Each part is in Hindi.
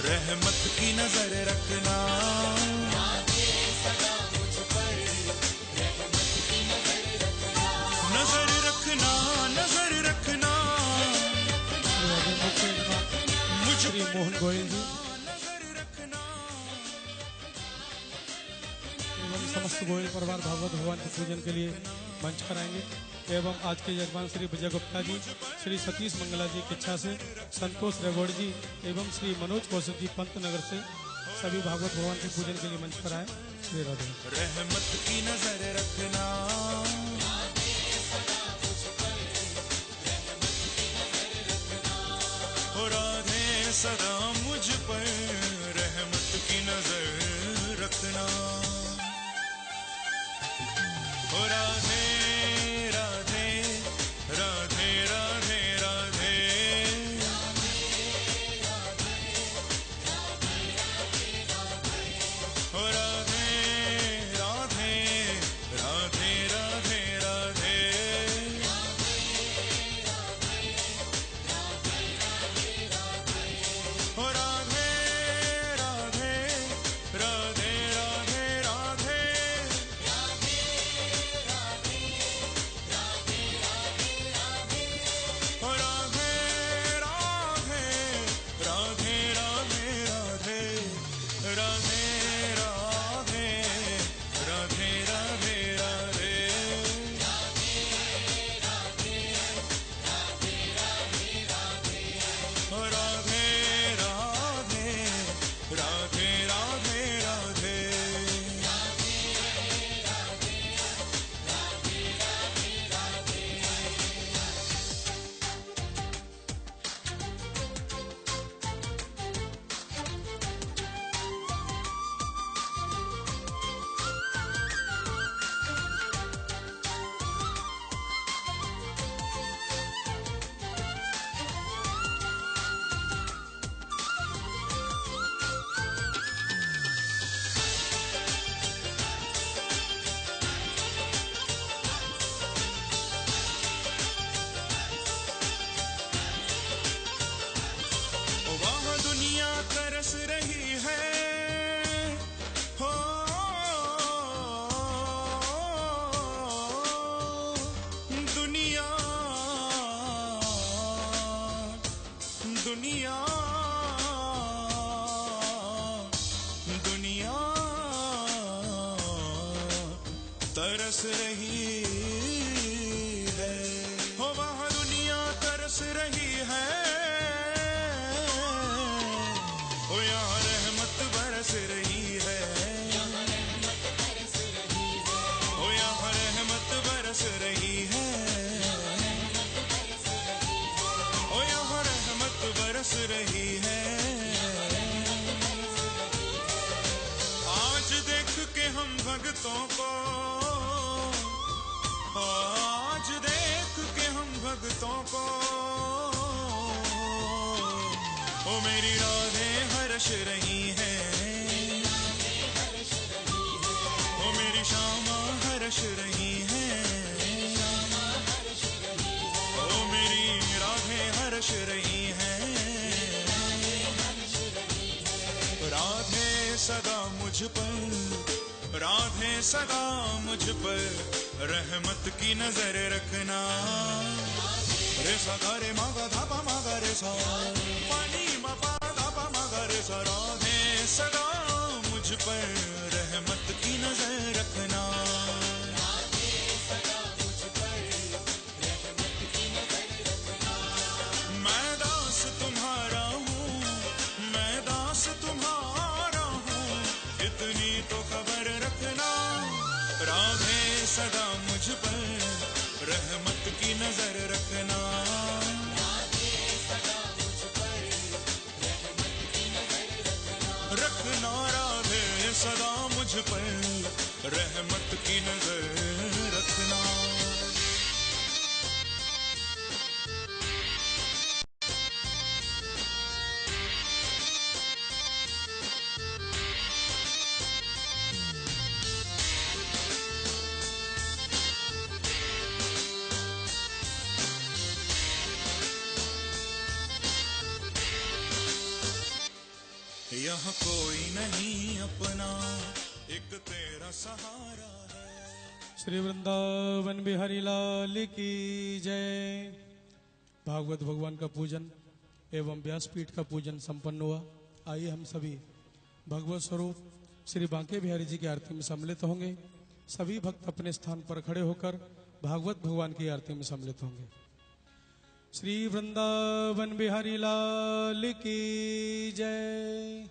रहमत की नजर रखना। नजर रखना, नजर रखना मुझ श्री मोहन गोयल जी एवं समस्त गोयल परिवार भागवत भगवान के पूजन के लिए मंच पर आएंगे। एवं आज के यजमान श्री विजय गुप्ता जी, श्री सतीश मंगला जी की इच्छा से संतोष रेगौड़ जी एवं श्री मनोज कौशिक जी पंतनगर से सभी भागवत भगवान के पूजन के लिए मंच पर आए। श्री राधे। रहमत की नजर रखना। हो राधे सदा मुझ पर रहमत की नजर रखना। हो राधे राधे राधे राधे राधे हो राधे राधे राधे राधे राधे हो राधे राधे राधे राधे राधे हो राधे राधे राधे राधे राधे राधे राधे राधे राधे राधे हो राधे राधे राधे राधे राधे वाह दुनिया तरस रही है हो दुनिया दुनिया दुनिया तरस रही है। हो वह दुनिया तरस रही है। हो यहाँ रहमत बरस रही है। हो यहाँ रहमत बरस रही है। हो यहाँ रहमत बरस रही है। आज देख के हम भक्तों को, आज देख के हम भक्तों को ओ मेरी राधे हर्ष रही है। ओ मेरी श्यामा हर्ष रही है। ओ मेरी राधे हर्ष रही है। राधे सदा मुझ पर, राधे सदा मुझ पर रहमत की नजर रखना। रे सा गा रे मा गा धा पा मा गा रे सा पानी मा पा धा पा मा गा रे सा। राधे सदा मुझ पर रहमत की नजर रखना। मैं दास तुम्हारा हूँ, मैं दास तुम्हारा हूँ, इतनी तो खबर रखना। राधे सदा मुझ पर रहमत की नजर रखना। रखना राधे सदा मुझ पर रहमत की नजर रखना। यह कोई नहीं अपना, एक तेरा सहारा है। श्री वृंदावन बिहारी लाल की जय। भागवत भगवान का पूजन एवं व्यासपीठ का पूजन संपन्न हुआ। आइए हम सभी भगवत स्वरूप श्री बांके बिहारी जी की आरती में सम्मिलित होंगे। सभी भक्त अपने स्थान पर खड़े होकर भागवत भगवान की आरती में सम्मिलित होंगे। श्री वृंदावन बिहारी लाल की जय।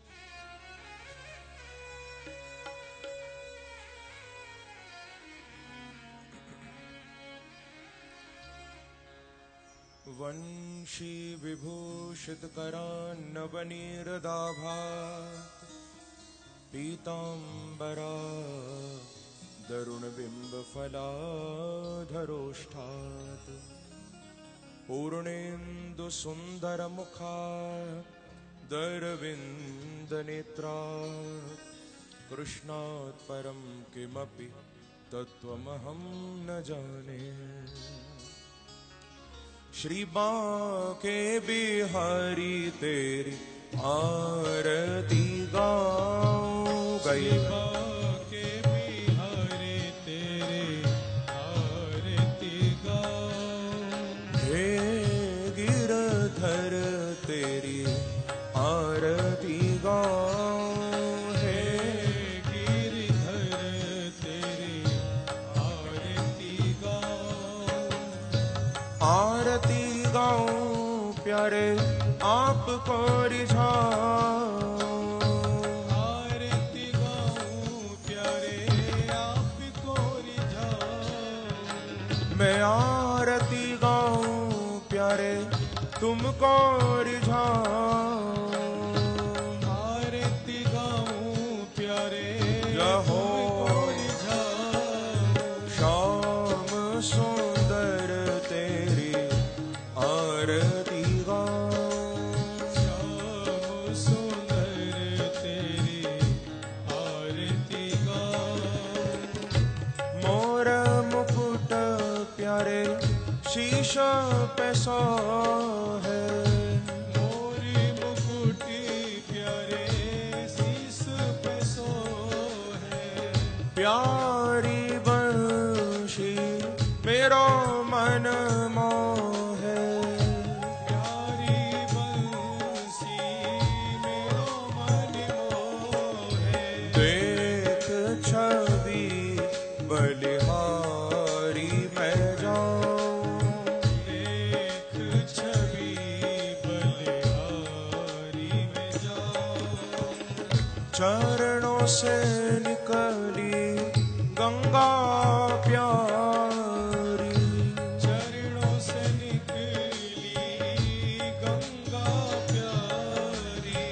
वंशी विभूषित करान्नवनीरदाभा पीतांबरा दरुणबिम्बफलाधरोष्ठात् पूर्णेन्दु सुन्दरमुखा दरविन्दनेत्रा कृष्णात् परं किमपि तत्त्वमहं न जाने। श्री बांके बिहारी तेरी आरती गाऊं गई। बांके बिहारी तेरे आरती गाऊं। हे गिरधर तेरी आरती गाऊं। हे गिरधर तेरी आरती गाऊं। आरती गाऊं प्यारे आपको रिझाऊं। आरती गाऊं प्यारे आपको रिझाऊं। मैं आरती गाऊं प्यारे तुमको रिझाऊं। आरती गाऊं प्यारे रहो तुमको रिझाऊं। श्याम सुंदर तेरी आरती गाऊं। श्याम सुंदर तेरी आरती गाऊं। मोर मुकुट प्यारे शीश पे सोहे। मोरी मुकुटी प्यारे शीस पे सोहे। प्यारी बंशी मेरो मन मोहे। प्यारी बंसी मेरो मन मोहे। देख छवि बलिहारी मैं जाऊं। देख छवि बलिहारी में जाऊं। चरणों से निकली गंगा प्यारी। चरणों से निकली गंगा प्यारी।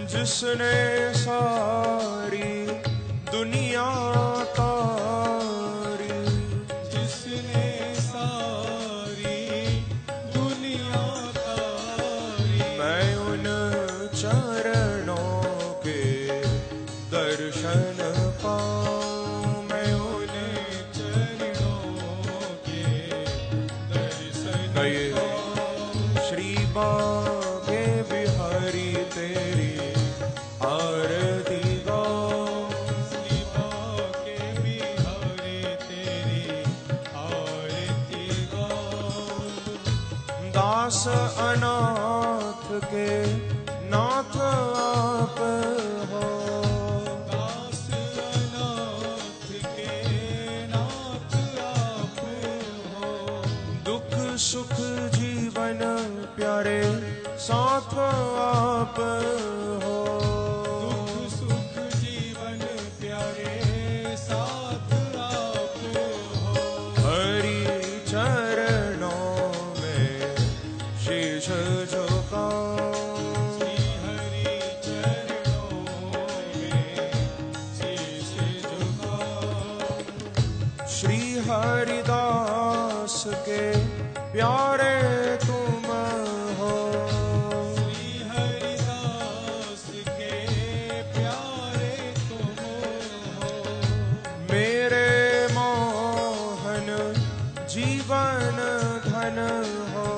जिसने सारी दुनिया तारी। जिसने सारी दुनिया तारी। मैं उन चरणों के दर्शन पाऊं। मैं उन चरणों के दर्शन गए श्री बांके बिहारी तेरी आरती गाऊं। श्री बांके बिहारी तेरी आरती गाऊं। दास अनाथ के नाथ आप हो। दास अनाथ के नाथ आप हो। दुख सुख जीवन प्यारे साथ आप हो। दुख सुख जीवन प्यारे साथ आप हो। हरि चरणों में शीश झुकाऊं। श्री हरि चरणों में शीश झुकाऊं। श्री हरिदास के प्यारे तुम हो। श्री हरिदास के प्यारे तुम हो। मेरे मोहन जीवन धन हो।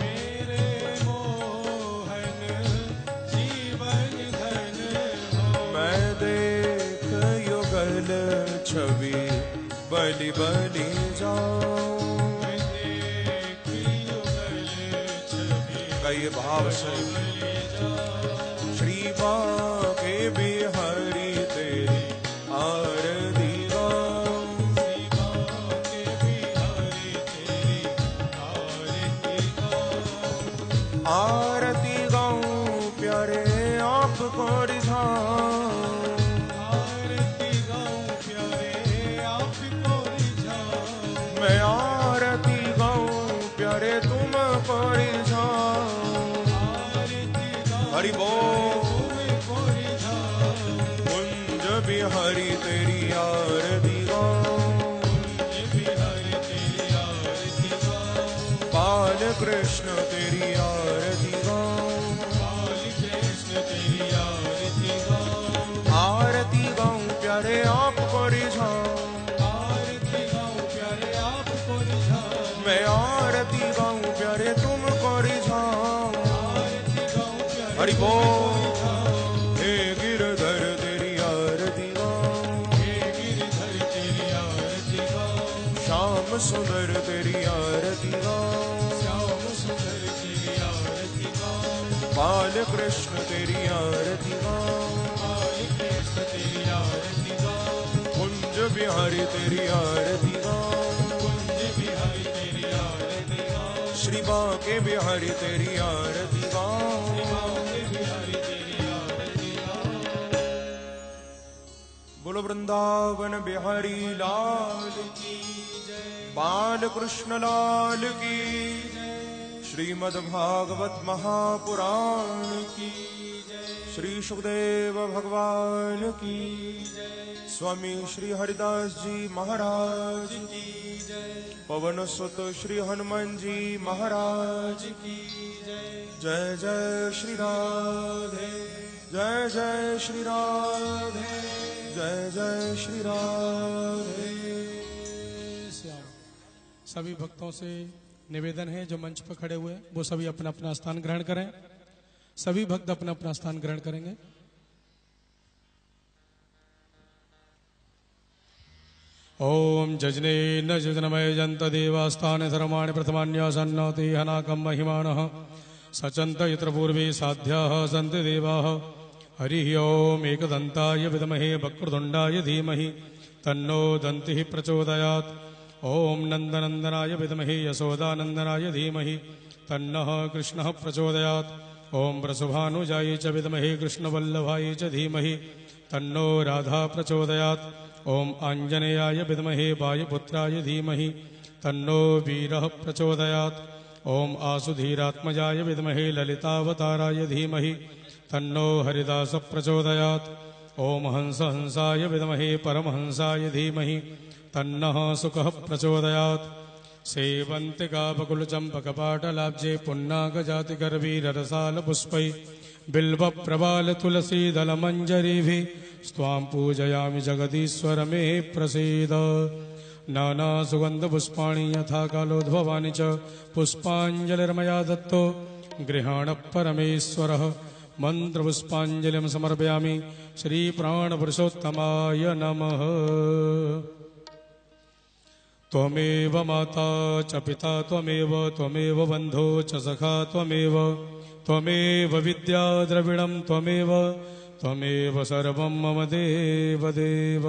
मेरे मोहन जीवन छवि बलि बलि जाऊं। कई भाव से श्री बाके बिहारी तेरी आरती गाऊं। आरती गाऊं प्यारे आपको रिझाऊं। मैं आरती गाऊं प्यारे तुमको रिझाऊं। हरि बोल। कुंज बिहारी तेरी आरती गाऊं। बाल कृष्ण तेरी आरती गाऊं। आरती गाऊं प्यारे आपको रिझाऊं। मैं आरती गाऊं प्यारे तुमको रिझाऊं। हरि बोल। हे गिरधर तेरी आरती गाऊं। श्याम सुंदर तेरी आरती गाऊं। बाल कृष्ण तेरी आरती गाऊं। कुंज बिहारी तेरी आरती गाऊं। श्री बाके बिहारी तेरी आरती गाऊं। बोलो वृंदावन बिहारी लाल की जय। बाल कृष्ण लाल की जय। श्रीमद् भागवत महापुराण की जय। श्री सुखदेव भगवान की जय। स्वामी श्री हरिदास जी महाराज की जय। पवन सुत श्री हनुमान जी महाराज की जय। जय जय श्री राधे। जय जय श्री राधे। जय जय श्री राधे। सभी भक्तों से निवेदन है जो मंच पर खड़े हुए वो सभी अपना अपना स्थान ग्रहण करें। सभी भक्त अपना अपना स्थान ग्रहण करेंगे। ओम जजने न जजनमय जंत देवास्तान धर्माणि प्रथमान्यासन्नति हनाकं महिमानः सचन्त यत्र पूर्वे साध्याः सन्ति देवाः। हरिः ओम एकदन्ताय विद्महे वक्रतुण्डाय धीमहि तन्नो दन्तिः प्रचोदयात्। ओम नन्दनन्दनाय विद्महे यशोदानन्दनाय धीमहि तन्नः कृष्णः प्रचोदयात्। ओम वृषभानुजाय च विद्महे कृष्णवल्लभाय च धीमहि तन्नो राधा प्रचोदयात्। ओम आञ्जनेयाय विद्महे वायुपुत्राय धीमहि तन्नो वीरः प्रचोदयात्। ओम आसुधीरात्मजाय विद्महे ललितावताराय धीमहि तन्नो हरिदास प्रचोदयात्। ओम हंसाय विद्महे परमहंसाय धीमहि तन्नः सुखः प्रचोदयात्। सेवन्तिका बकुलचम्पकपाटलाब्जे पुन्नागजातिगर्वीररसालपुष्पै बिल्वप्रवालतुलसीदलमञ्जरीभिः स्वां पूजयामि जगदीश्वर मे प्रसीद। नानासुगन्धपुष्पाणि यथा कालोद्भवानि च पुष्पाञ्जलिर्मया दत्तो गृहाण परमेश्वरः। मन्त्रपुष्पाञ्जलिं समर्पयामि श्रीप्राणपुरुषोत्तमाय नमः। त्वमेव माता च पिता त्वमेव त्वमेव बन्धो च सखा त्वमेव त्वमेव विद्या द्रविणं त्वमेव त्वमेव सर्वं मम देव देव।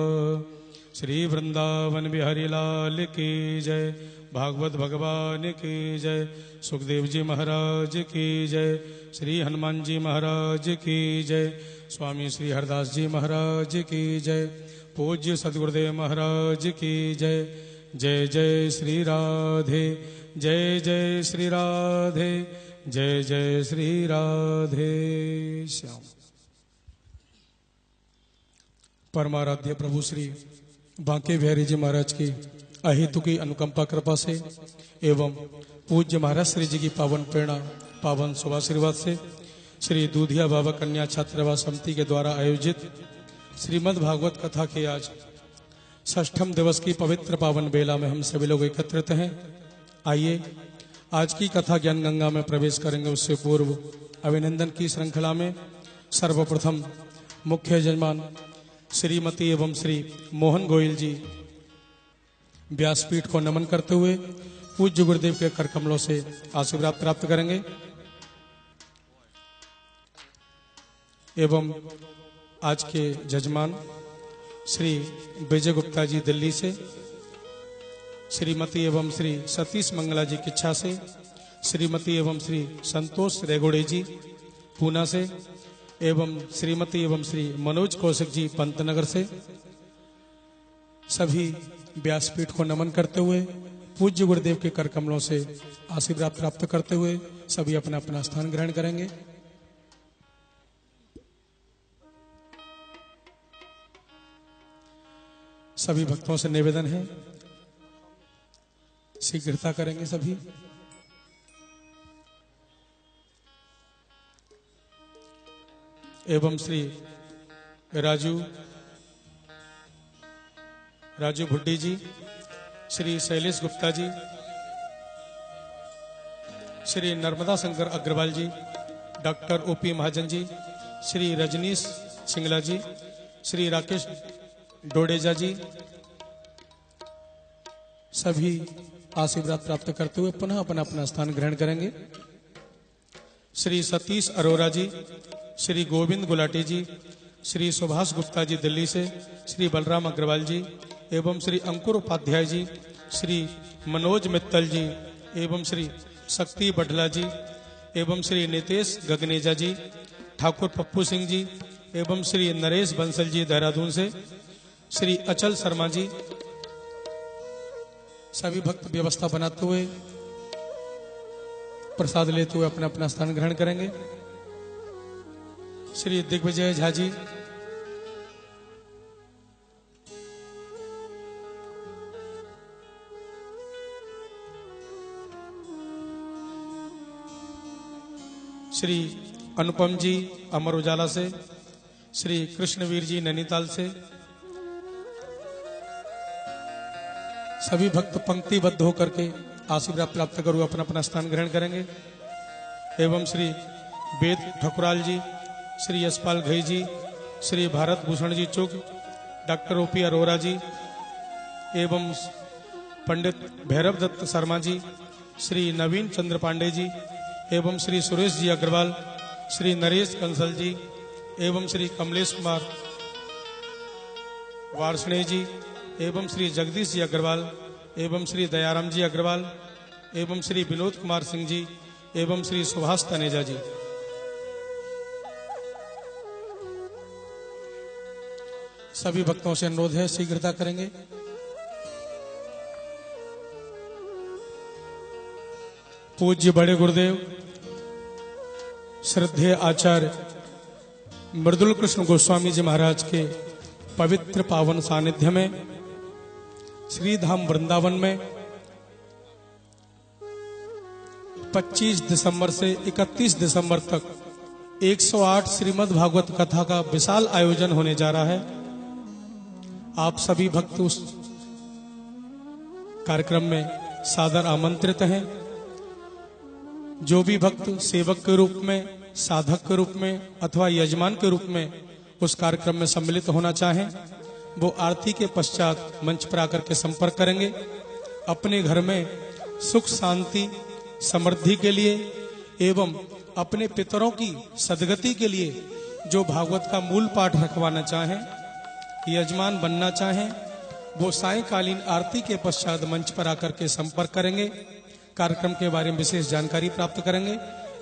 श्री वृंदावन बिहारी लाल की जय। भागवत भगवान की जय। सुखदेव जी महाराज की जय। श्री हनुमान जी महाराज की जय। स्वामी श्री हरदास जी महाराज की जय। पूज्य सद्गुरुदेव महाराज की जय। जय जय श्री राधे। जय जय श्री राधे। जय जय श्री राधे श्याम। परमाराध्य प्रभु श्री बांके बिहारी जी महाराज की अहेतु की अनुकंपा कृपा से एवं पूज्य महाराज श्री जी की पावन प्रेरणा पावन शुभाशीर्वाद से श्री दूधिया बाबा कन्या छात्रावास समिति के द्वारा आयोजित श्रीमद् भागवत कथा के आज 6ठम दिवस की पवित्र पावन बेला में हम सभी लोग एकत्रित हैं। आइए आज की कथा ज्ञान गंगा में प्रवेश करेंगे। उससे पूर्व अभिनंदन की श्रृंखला में सर्वप्रथम मुख्य यजमान श्रीमती एवं श्री मोहन गोयल जी व्यासपीठ को नमन करते हुए पूज्य गुरुदेव के कर कमलों से आशीर्वाद प्राप्त करेंगे। एवं आज के जजमान श्री विजय गुप्ता जी दिल्ली से, श्रीमती एवं श्री सतीश मंगला जी किच्छा से, श्रीमती एवं श्री संतोष रेगोड़े जी पूना से, एवं श्रीमती एवं श्री मनोज कौशिक जी पंतनगर से, सभी व्यासपीठ को नमन करते हुए पूज्य गुरुदेव के कर कमलों से आशीर्वाद प्राप्त करते हुए सभी अपना अपना स्थान ग्रहण करेंगे। सभी भक्तों से निवेदन है, शीघ्रता करेंगे सभी। एवं श्री राजू भुड्डी जी, श्री शैलेश गुप्ता जी, श्री नर्मदा शंकर अग्रवाल जी, डॉक्टर ओपी महाजन जी, श्री रजनीश सिंगला जी, श्री राकेश डोडेजा जी, सभी आशीर्वाद प्राप्त करते हुए पुनः अपना अपना स्थान ग्रहण करेंगे। श्री सतीश अरोरा जी, श्री गोविंद गुलाटी जी, श्री सुभाष गुप्ता जी दिल्ली से, श्री बलराम अग्रवाल जी एवं श्री अंकुर उपाध्याय जी, श्री मनोज मित्तल जी एवं श्री शक्ति बढ़ला जी एवं श्री नितेश गगनेजा जी, ठाकुर पप्पू सिंह जी एवं श्री नरेश बंसल जी देहरादून से, श्री अचल शर्मा जी, सभी भक्त व्यवस्था बनाते हुए प्रसाद लेते हुए अपना अपना स्थान ग्रहण करेंगे। श्री दिग्विजय झा जी, श्री अनुपम जी अमर उजाला से, श्री कृष्णवीर जी नैनीताल से, सभी भक्त पंक्तिबद्ध होकर के आशीर्वाद प्राप्त करूँ अपना अपना स्थान ग्रहण करेंगे। एवं श्री वेद ठकुराल जी, श्री यशपाल घई जी, श्री भारत भूषण जी चुग, डॉक्टर ओपी अरोरा जी एवं पंडित भैरव दत्त शर्मा जी, श्री नवीन चंद्र पांडे जी एवं श्री सुरेश जी अग्रवाल, श्री नरेश कंसल जी एवं श्री कमलेश कुमार वार्षणे जी एवं श्री जगदीश जी अग्रवाल एवं श्री दयाराम जी अग्रवाल एवं श्री विनोद कुमार सिंह जी एवं श्री सुभाष तनेजा जी, सभी भक्तों से अनुरोध है शीघ्रता करेंगे। पूज्य बड़े गुरुदेव श्रद्धेय आचार्य मृदुल कृष्ण गोस्वामी जी महाराज के पवित्र पावन सानिध्य में श्री धाम वृंदावन में 25 दिसंबर से 31 दिसंबर तक 108 श्रीमद् भागवत कथा का विशाल आयोजन होने जा रहा है। आप सभी भक्त उस कार्यक्रम में सादर आमंत्रित हैं। जो भी भक्त सेवक के रूप में, साधक के रूप में अथवा यजमान के रूप में उस कार्यक्रम में सम्मिलित होना चाहें, वो आरती के पश्चात मंच पर आकर के संपर्क करेंगे। अपने घर में सुख शांति समृद्धि के लिए एवं अपने पितरों की सदगति के लिए जो भागवत का मूल पाठ रखवाना चाहें, यजमान बनना चाहें, वो सायंकालीन आरती के पश्चात मंच पर आकर के संपर्क करेंगे, कार्यक्रम के बारे में विशेष जानकारी प्राप्त करेंगे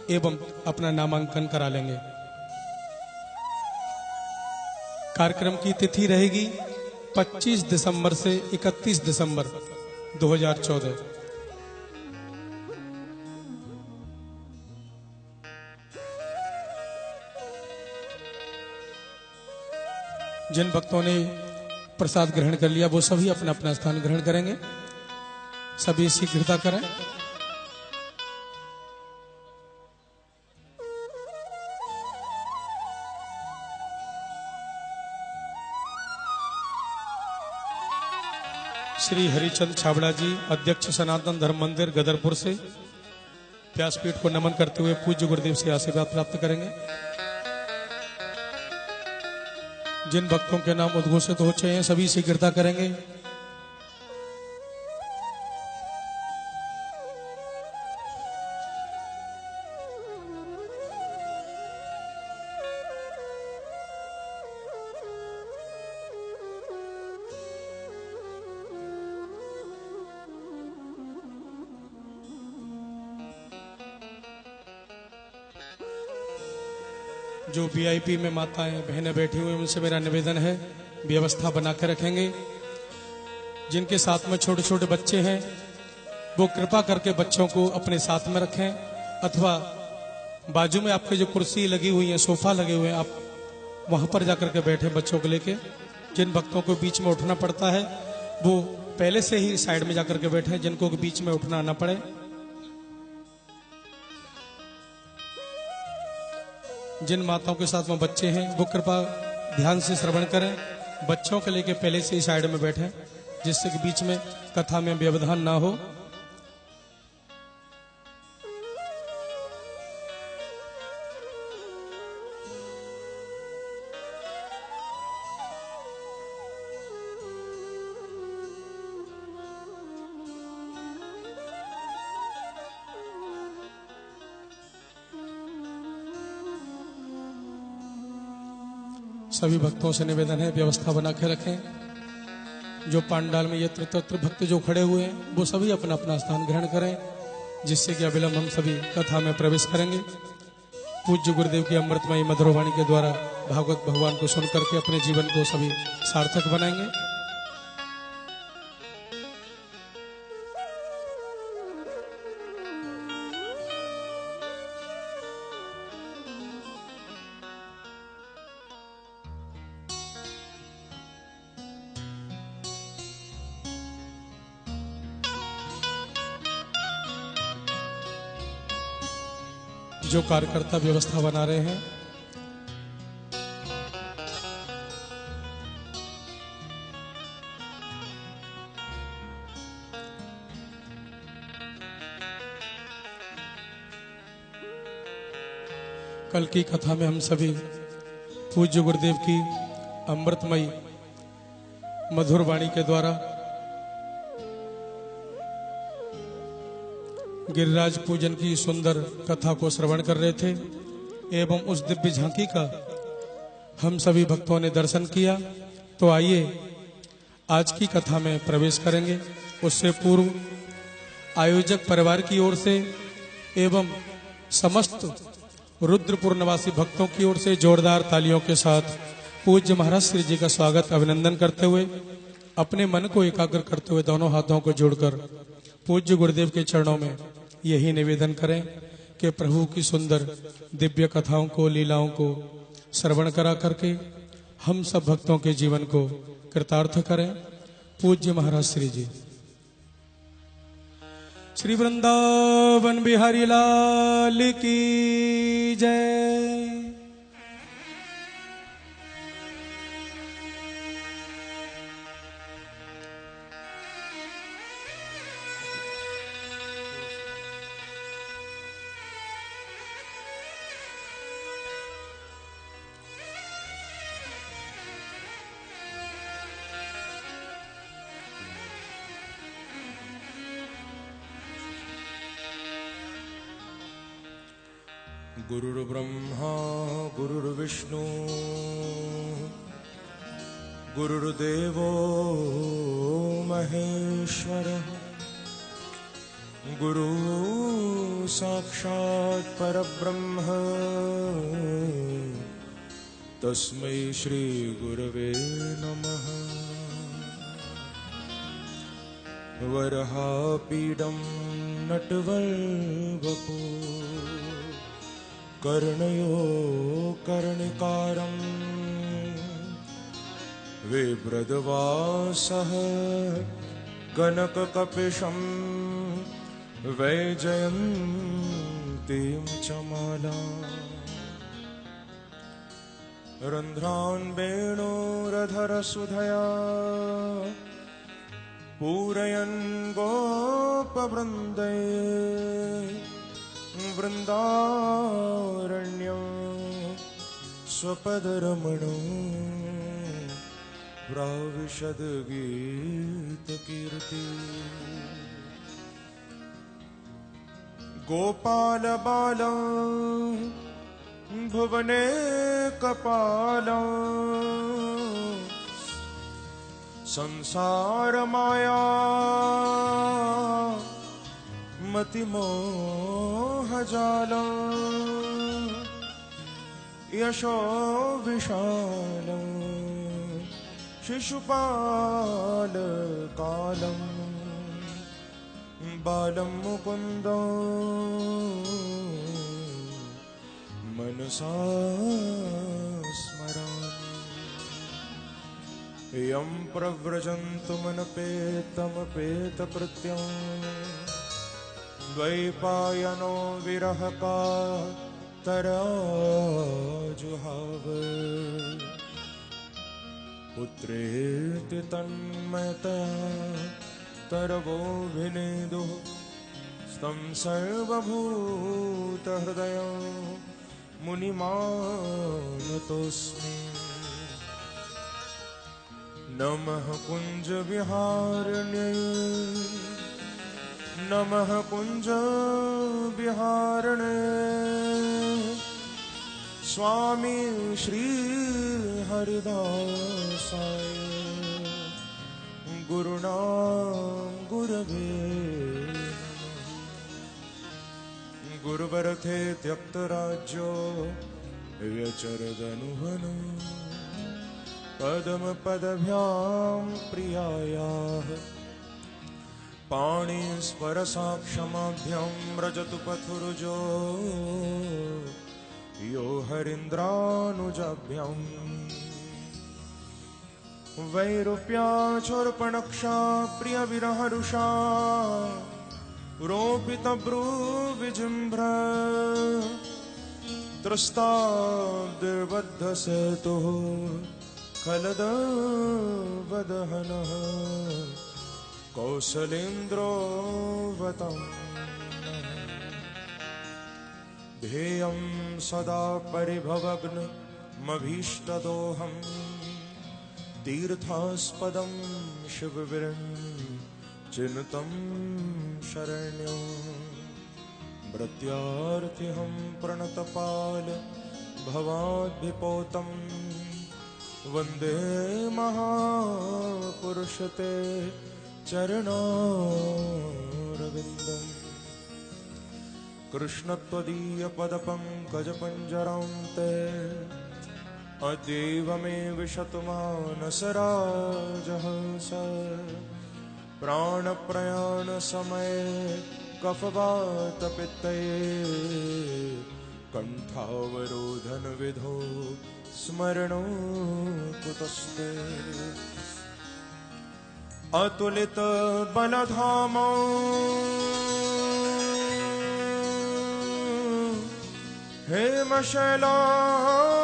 एवं अपना नामांकन करा लेंगे। कार्यक्रम की तिथि रहेगी 25 दिसंबर से 31 दिसंबर 2014। जिन भक्तों ने प्रसाद ग्रहण कर लिया वो सभी अपना अपना स्थान ग्रहण करेंगे। सभी शीघ्रता करें। श्री हरिचंद छाबड़ा जी, अध्यक्ष सनातन धर्म मंदिर गदरपुर से, व्यासपीठ को नमन करते हुए पूज्य गुरुदेव से आशीर्वाद प्राप्त करेंगे। जिन भक्तों के नाम उद्घोषित हो चुके हैं सभी शीघ्रता करेंगे। जो वीआईपी में माताएं बहनें बैठी हुई उनसे मेरा निवेदन है व्यवस्था बना कर रखेंगे। जिनके साथ में छोटे छोटे बच्चे हैं वो कृपा करके बच्चों को अपने साथ में रखें, अथवा बाजू में आपके जो कुर्सी लगी हुई है, सोफा लगे हुए हैं, आप वहां पर जाकर के बैठे बच्चों को लेके। जिन भक्तों को बीच में उठना पड़ता है वो पहले से ही साइड में जाकर के बैठे, जिनको बीच में उठना ना पड़े। जिन माताओं के साथ में बच्चे हैं वो कृपा ध्यान से श्रवण करें, बच्चों के लेके पहले से ही साइड में बैठें, जिससे कि बीच में कथा में व्यवधान ना हो। सभी भक्तों से निवेदन है व्यवस्था बना के रखें। जो पांडाल में यत्र तत्र भक्त जो खड़े हुए हैं वो सभी अपना अपना स्थान ग्रहण करें, जिससे कि अविलंब हम सभी कथा में प्रवेश करेंगे। पूज्य गुरुदेव की अमृतमयी मधुर वाणी के द्वारा भागवत भगवान को सुन करके अपने जीवन को सभी सार्थक बनाएंगे। जो कार्यकर्ता व्यवस्था बना रहे हैं कल की कथा में हम सभी पूज्य गुरुदेव की अमृतमयी मधुर वाणी के द्वारा गिरिराज पूजन की सुंदर कथा को श्रवण कर रहे थे एवं उस दिव्य झांकी का हम सभी भक्तों ने दर्शन किया। तो आइए आज की कथा में प्रवेश करेंगे। उससे पूर्व आयोजक परिवार की ओर से एवं समस्त रुद्रपुर निवासी भक्तों की ओर से जोरदार तालियों के साथ पूज्य महाराज श्री जी का स्वागत अभिनंदन करते हुए अपने मन को एकाग्र करते हुए दोनों हाथों को जोड़कर पूज्य गुरुदेव के चरणों में यही निवेदन करें कि प्रभु की सुंदर दिव्य कथाओं को, लीलाओं को श्रवण करा करके हम सब भक्तों के जीवन को कृतार्थ करें। पूज्य महाराज श्री जी। श्री वृंदावन बिहारी लाल की जय। गुरुर्ब्रह्मा गुरुर्विष्णु गुरुर्देवो महेश्वरः गुरु साक्षात् परब्रह्म तस्मै श्री गुरवे नमः। वरहापीडं नटवल्वपु कर्णयो कर्णिकारं विभ्रद्वासः कनककपिशं वैजयन्तीं च मालाम् रन्ध्रान् वेणोरधरसुधया पूरयन् गोपवृन्दै वृन्दारण्यं स्वपदरमणो प्राविशद गीत कीर्ति गोपाल बाला भुवने कपाला संसार माया मति मोह जाला यशो विशाल शिशुपाल कालम बालम मुकुंद मनसा स्मरामि यं प्रव्रजन्तुमनपेतमपेतकृत्यं द्वैपायनो विरह का तराजुहाव पुत्रेति तन्मयतया तरवोऽभिनेदुः स्तं सर्वभूतहृदयं मुनिमानतोऽस्मि नमः कुञ्ज विहारिण्यै नमः कुञ्ज विहारिणे स्वामी श्री हरिदासाय गुरुणां गुरवे गुरुवरथे त्यक्तराज्यो व्यचरदनुहनो पदमपदभ्यां प्रियायाः पाणिस्परसाक्षमाभ्यां रजतु पथुरुजो यो हरीन्द्रानुजाभ्यां वैरूप्याचोर्पणक्षा प्रियविरहरुषा रोपितब्रूविजिह्र त्रस्ताब्दिर्बद्धसेतुः खलदवदहनः कौसलेन्द्रोऽवतम् ध्येयं सदा परिभवग्नमभीष्टदोहं तीर्थास्पदं शिवविरञ्चिनुतं शरण्यं भृत्यार्थिहं प्रणतपाल भवाद्भिपोतं वन्दे महापुरुषते चरणारविन्दम् कृष्ण त्वदीयपदपङ्कजपञ्जरां ते अद्यैव मे विशतु मानसराजः स प्राणप्रयाणसमये कफवातपित्तये कण्ठावरोधनविधौ स्मरणो कुतस्ते अतुलितबलधामो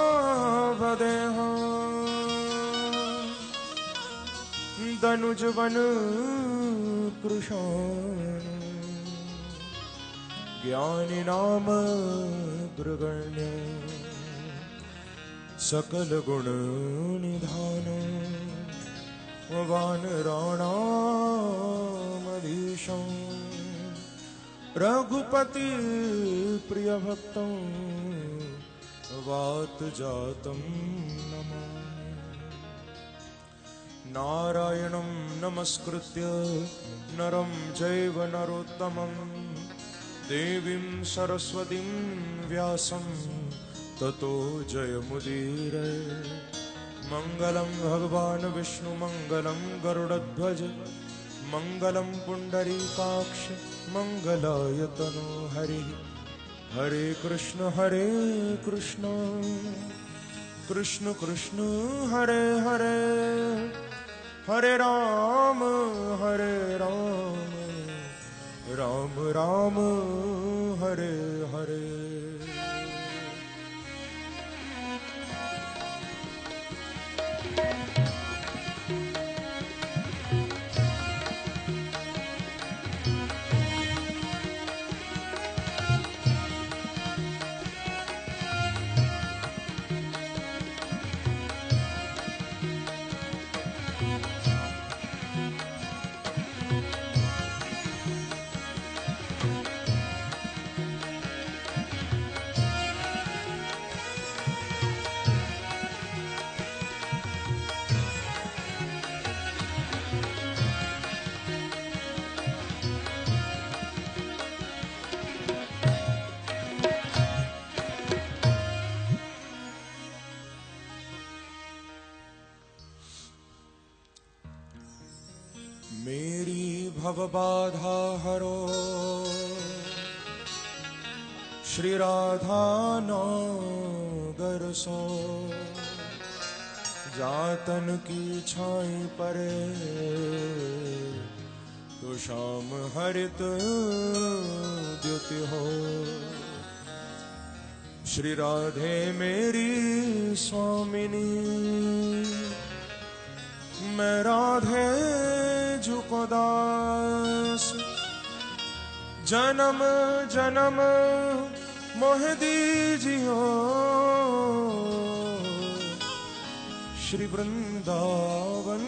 हेमशैलावदेह दनुजवन कृशान ज्ञानिनाम ग्रगण्य सकल गुण निधान वानराणामधीशं रघुपति प्रिय भक्तं वात जातं नमामि नारायणं नमस्कृत्य नरं चैव नरोत्तमं देवीं सरस्वतीं व्यासं ततो जयमुदीरये मंगलं भगवान् विष्णु मंगलं गरुडध्वज मंगलं पुंडरीकाक्ष मंगलायतनो हरि हरे कृष्ण कृष्ण कृष्ण हरे हरे हरे राम राम राम हरे हरे। भवबाधा हरो श्री राधा नगर सो जातन की छाई परे तो शाम हरित द्युति हो श्री राधे मेरी स्वामिनी मैं राधे झुको दास जन्म जन्म मोह दीजियो श्री वृंदावन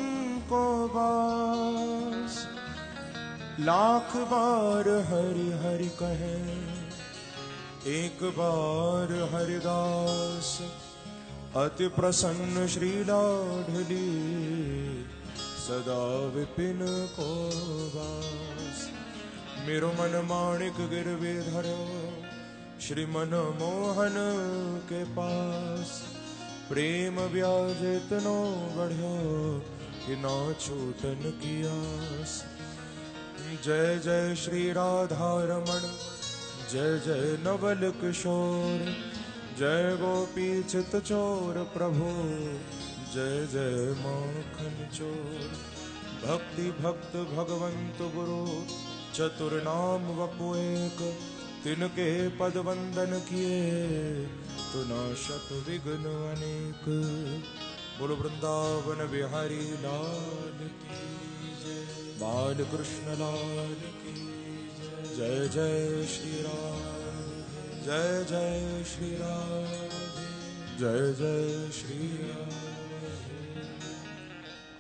को बास लाख बार हरि हरि कहे एक बार हरिदास अति प्रसन्न श्री लाडली सदा विपिन को वास मेरो मन माणिक गिरवे धरो श्री मन मोहन के पास प्रेम ब्याज इतनो बढ़ो कि ना छूटन की आस जय जय श्री राधा रमण जय जय नवल किशोर जय गोपी चित चोर प्रभु जय जय माखन चोर भक्ति भक्त भगवंत गुरु चतुर नाम वपु एक तिनके पद वंदन किए तो नाशत विघ्न अनेक बोलो वृंदावन बिहारी लाल की जय बाल कृष्ण लाल की जय जय श्री राम जय जय श्री राम जय जय श्री राम।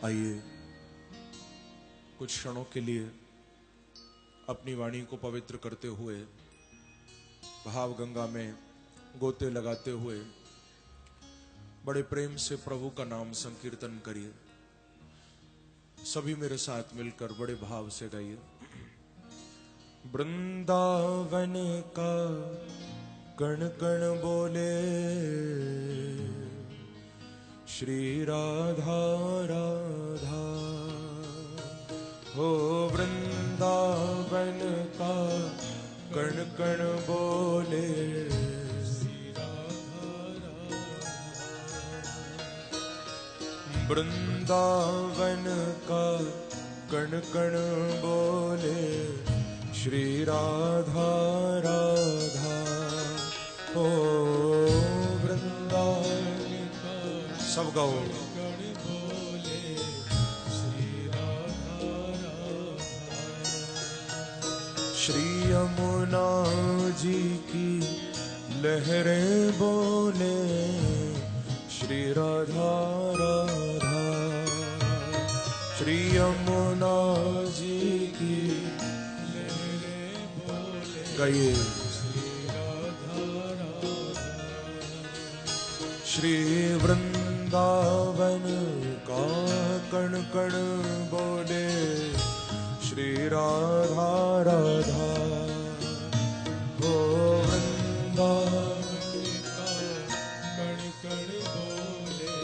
आइए कुछ क्षणों के लिए अपनी वाणी को पवित्र करते हुए भाव गंगा में गोते लगाते हुए बड़े प्रेम से प्रभु का नाम संकीर्तन करिए। सभी मेरे साथ मिलकर बड़े भाव से गाइए। वृंदावन का कण कण बोले श्री राधा राधा हो वृंदावन का कण कण बोले श्री राधा राधा वृंदावन का कण कण बोले श्री राधा राधा ओ वृंदावन का सब गाओ बोले श्री राधा राधा श्री यमुना जी की लहरें बोले श्री राधा राधा श्री यमुना जी की गाइए श्री वृंदावन का कण कण बोले श्री राधा राधा हो वृंदावन का कण कण बोले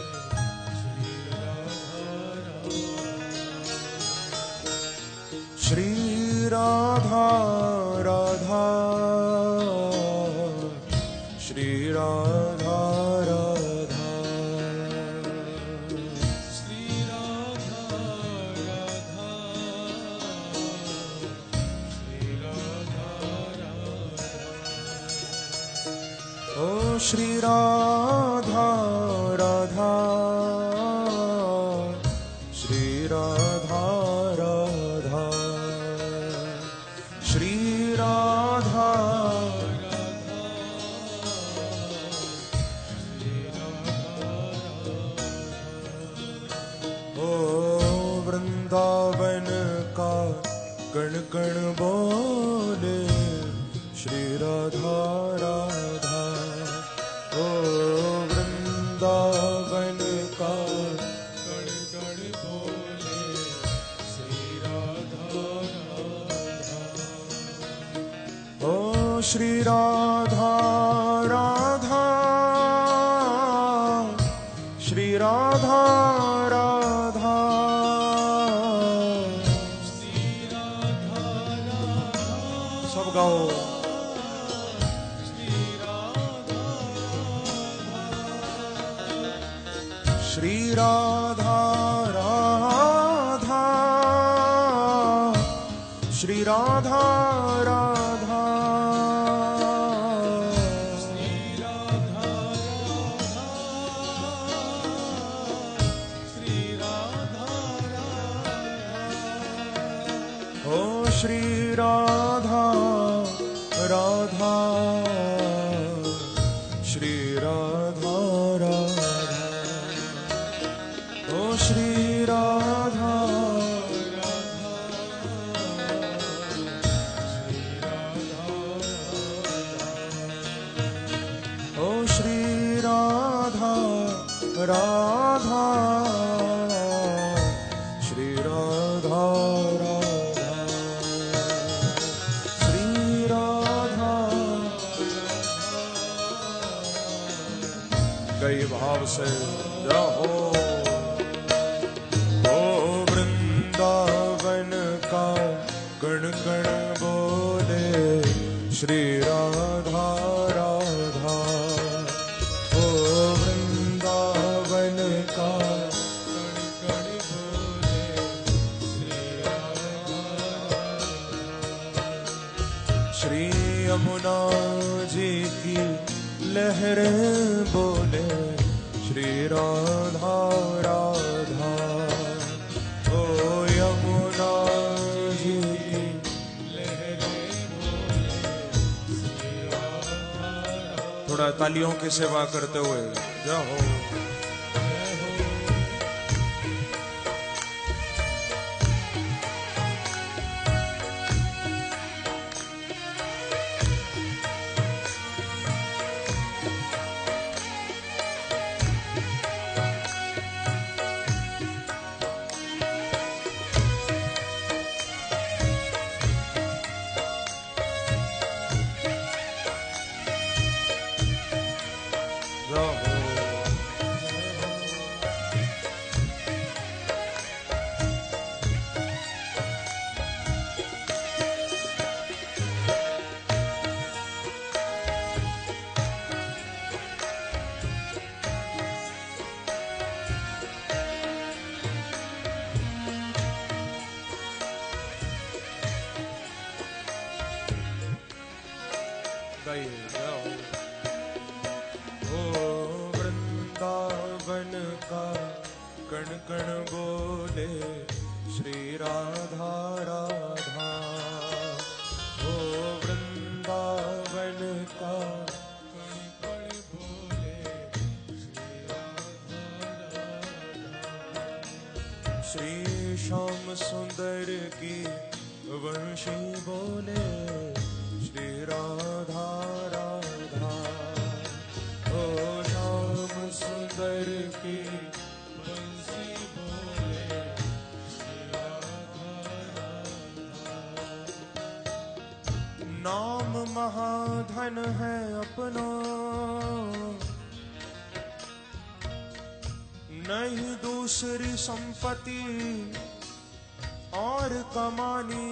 श्री राधा राधा श्री राधा राधा श्री राधा राधा श्री राधा राधा श्री राधा राधा ओ श्री राधा राधा श्री राधा राधा श्री राधा वृंदावन का कण कण बोले श्री राधा राधा ओ वृंदावन का कण कण बोले श्री राधा राधा ओ श्री राधा राधा श्री राधा राधा श्री राधा श्री राधा राधा, श्री राधा राधा, श्री राधा राधा, श्री राधा राधा, ओ श्री राधा राधा, श्री राधा राधा, ओ श्री राधा राधा, श्री राधा राधा, ओ श्री राधा राधा, श्री राधा राधा, श्री राधा कई भाव से रहो। ओ वृंदावन का कण कण बोले श्री राधा राधा, ओ वृंदावन का कण कण बोले श्री राधा राधा, श्री यमुना जी की लहरें बोले श्री राधा राधा, ओ यमुना जी की लहरें बोले श्री राधा राधा। थोड़ा तालियों की सेवा करते हुए जाओ। ओ वृंदावन का कण कण बोले श्री राधा राधा, ओ वृंदावन का कण कण बोले श्री राधा राधा, श्री श्याम सुंदर की वंशी बोले श्री राधा राधा, ओ श्याम सुंदर की बंसी बोले श्री राधा राधा। नाम महाधन है अपना, नहीं दूसरी संपत्ति और कमानी।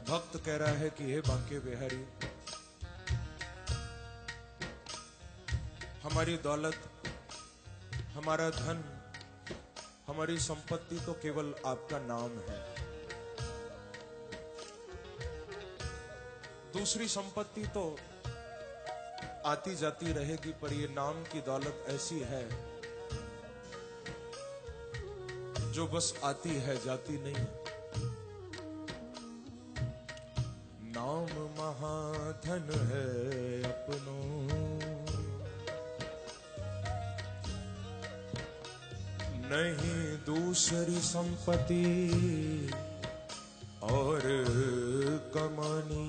भक्त कह रहा है कि हे बांके बिहारी, हमारी दौलत, हमारा धन, हमारी संपत्ति तो केवल आपका नाम है। दूसरी संपत्ति तो आती जाती रहेगी, पर ये नाम की दौलत ऐसी है जो बस आती है, जाती नहीं। नाम महाधन है अपनों, नहीं दूसरी संपत्ति और कमानी।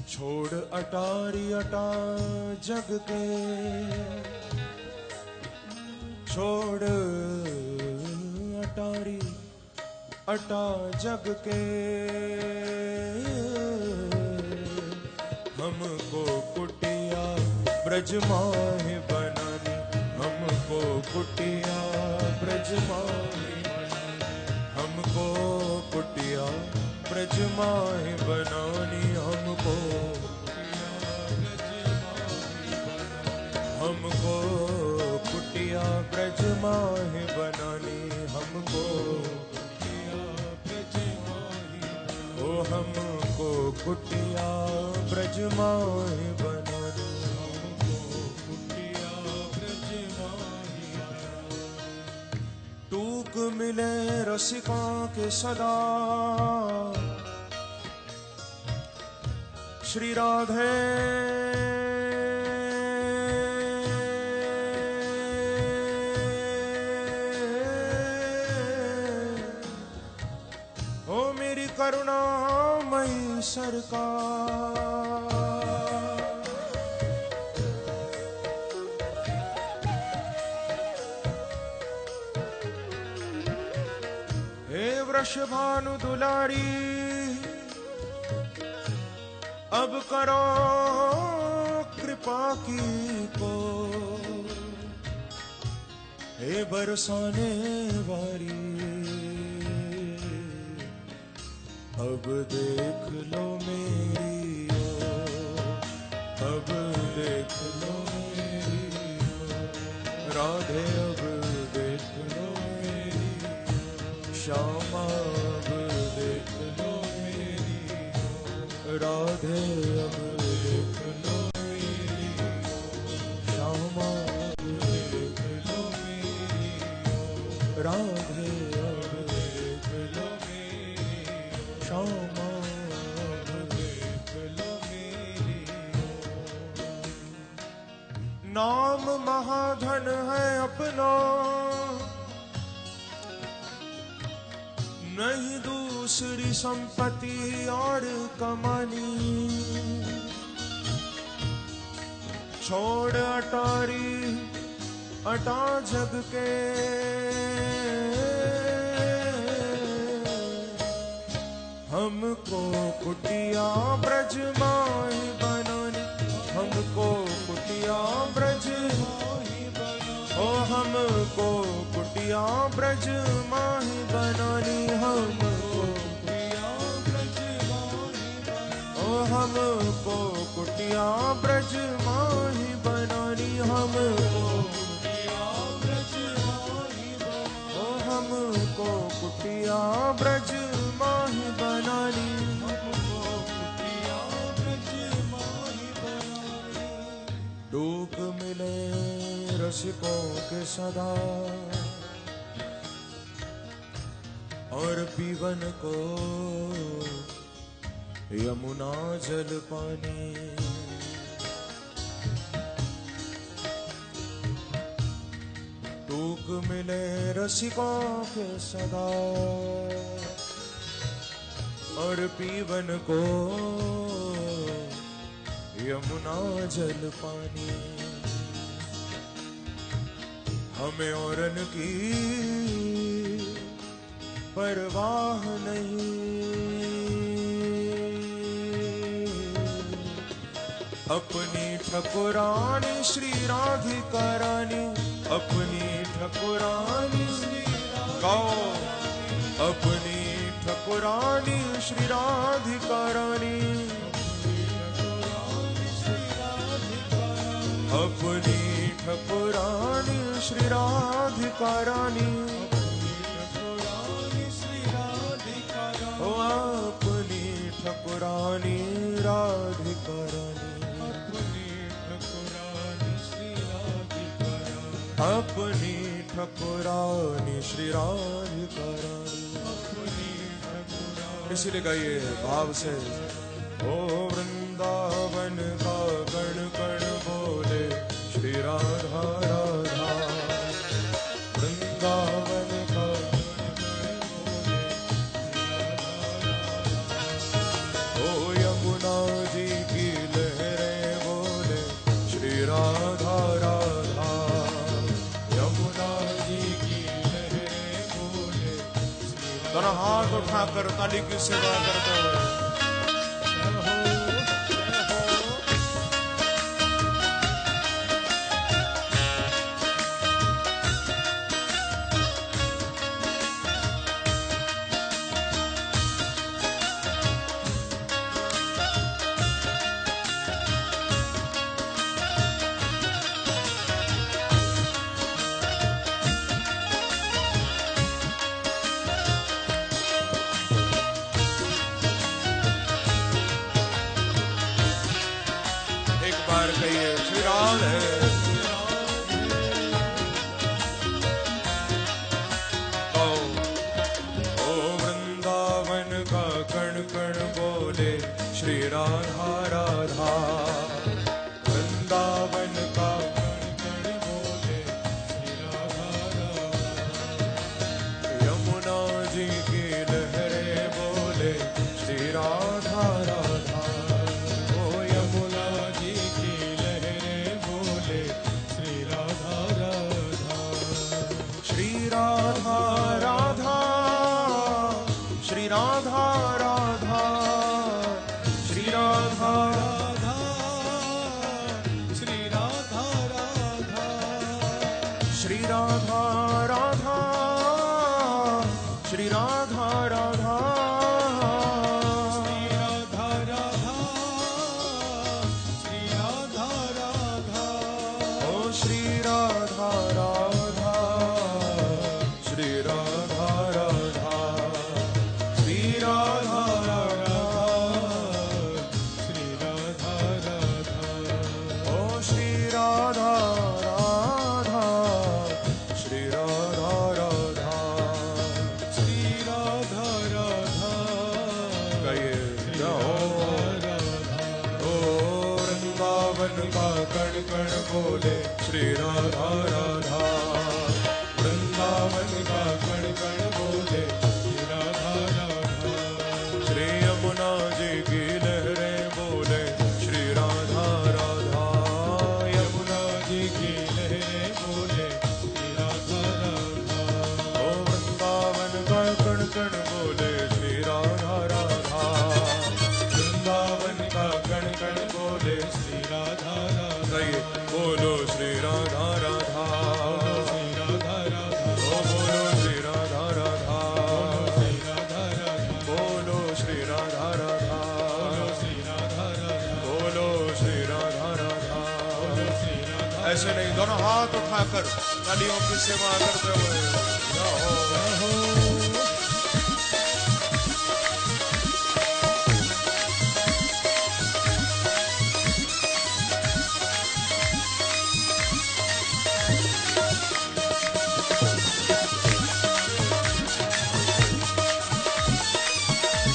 छोड़ अटारी अटा जग के, छोड़ अटारी अटा जग के, हमको कुटिया ब्रज माहे बनानी, हमको कुटिया ब्रज माही, हमको कुटिया ब्रज माही बनानी, हमको कुटिया ब्रज माही बनानी, हमको ओ हमको कुटिया ब्रज माही बनानी, टूक मिले रसिका के सदा श्री राधे, करुणामयी सरकार, हे वृषभानु दुलारी, अब करो कृपा की को, हे बरसाने वाली, अब देख लो मेरी ओर, अब देख लो मेरी ओर, राधे अब देख लो मेरी ओर, श्यामा अब देख लो मेरी ओर, राधे अब देख लो मेरी ओर, श्यामा अब देख लो मेरी ओर, राधे अब देख लो श्यामा देख लो मेरी ओर। नाम महाधन है अपना, नहीं दूसरी संपत्ति और कमानी, छोड़ अटारी अटा जग के, हमको कुटिया ब्रज माही बनानी, हमको कुटिया ब्रज माही बनानी, ओ हमको कुटिया ब्रज माही बनानी, हमको कुटिया ब्रज माही बनानी, ओ हमको कुटिया ब्रज माही बनानी, हमको कुटिया ब्रज माही बनानी, ओ हमको कुटिया ब्रज माही बनानी, हमको कुटिया ब्रज माही बनानी, डूब मिले रसिकों के सदा, और पीवन को यमुना जल पानी, टूक मिले रसिकों के सदा, और पीवन को यमुना जल पानी, हमें औरन की परवाह नहीं, अपनी ठकुरानी श्री राधिका रानी, अपनी ठकुरानी श्री गाओ, अपनी ठकुरानी श्री राधिका रानी, अपनी ठकुरानी श्री राधिका रानी, ओ अपनी ठकुरानी राधिका रानी, अपनी ठकुरानी श्री राधिका रानी, इसीलिए गाइए भाव से, ओ वृंदावन का कण कण बोले श्री राधा राधा, वृंदावन का ओ यमुना जी की लहरें बोले श्री राधा राधा, यमुना जी की लहरें बोले, दोनों हाथ उठाकर ताली की सेवा करते हुए गाइए श्री राधे। कण कण बोले श्री राधा राधा, वृंदावन का कण कण बोले श्री राधा राधा, यमुना जी की लहरें बोले श्री राधा राधा, ओ यमुना जी की लहरें बोले श्री राधा राधा, श्री राधा राधा, श्री राधा राधा, श्री राधा राधा, श्री राधा राधा, श्री राधा राधा, श्री राधा राधा, श्री राधा राधा, श्री राधा राधा, ओ श्री राधा राधा, श्री राधा राधा, श्री राधा राधा, श्री राधा राधा, ओ श्री राधा राधा, श्री राधा राधा, श्री राधा राधा, गाइए ओ वृंदावन का कण कण बोले श्री राधा राधा, वृंदावन का कण कण बोले श्री राधा राधा, श्री यमुना जी की लहरें बोले श्री राधा राधा, यमुना जी की लहरें बोले श्री राधा राधा, ओ वृंदावन का कण कण बोले श्री राधा राधा, वृंदावन का कण कण बोले श्री राधा राधा, बोलो श्री राधा राधा, श्री राधा राधा, ओ बोलो श्री राधा राधा, श्री राधा राधा, बोलो श्री राधा राधा, श्री राधा राधा, बोलो श्री राधा राधा, श्री राधा। ऐसे नहीं, दोनों हाथ उठाकर तालियों की सेवा करते हुए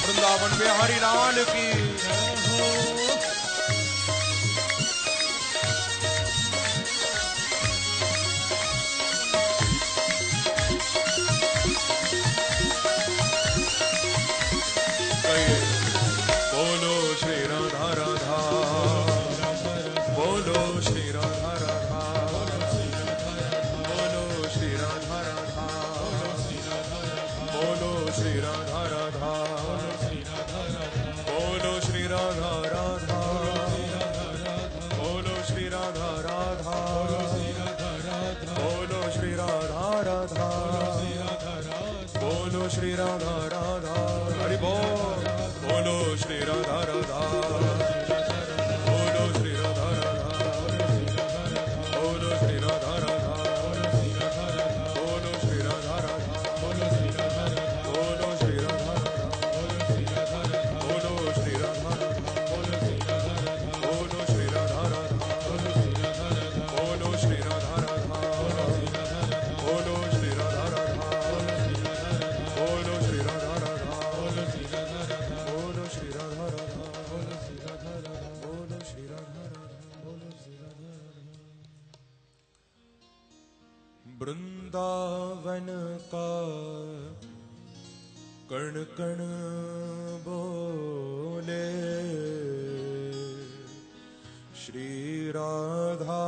वृंदावन बिहारी लाल की बोलो श्री राधा राधा, बोलो श्री राधा राधा, बोलो श्री राधा राधा, बोलो श्री राधा राधा, बोलो श्री राधा राधा, बोलो श्री राधा राधा, बोलो श्री राधा राधा, बोलो श्री राधा राधा, हरि बोल, बोलो श्री राधा राधा, बोलो श्री राधा राधा, बोलो श्री राधा राधा, बोलो श्री राधा राधा, बोलो श्री राधा राधा, बोलो श्री राधा राधा, बोलो श्री राधा राधा, बोलो श्री राधा राधा, बोलो श्री राधा राधा, बोलो श्री राधा राधा, बोलो श्री राधा राधा, बोलो श्री राधा राधा, बोलो श्री राधा राधा, बोलो श्री राधा राधा, बोलो श्री राधा राधा, बोलो श्री राधा राधा, बोलो श्री राधा राधा, बोलो श्री राधा राधा। वृंदावन का कण कण बोले श्री राधा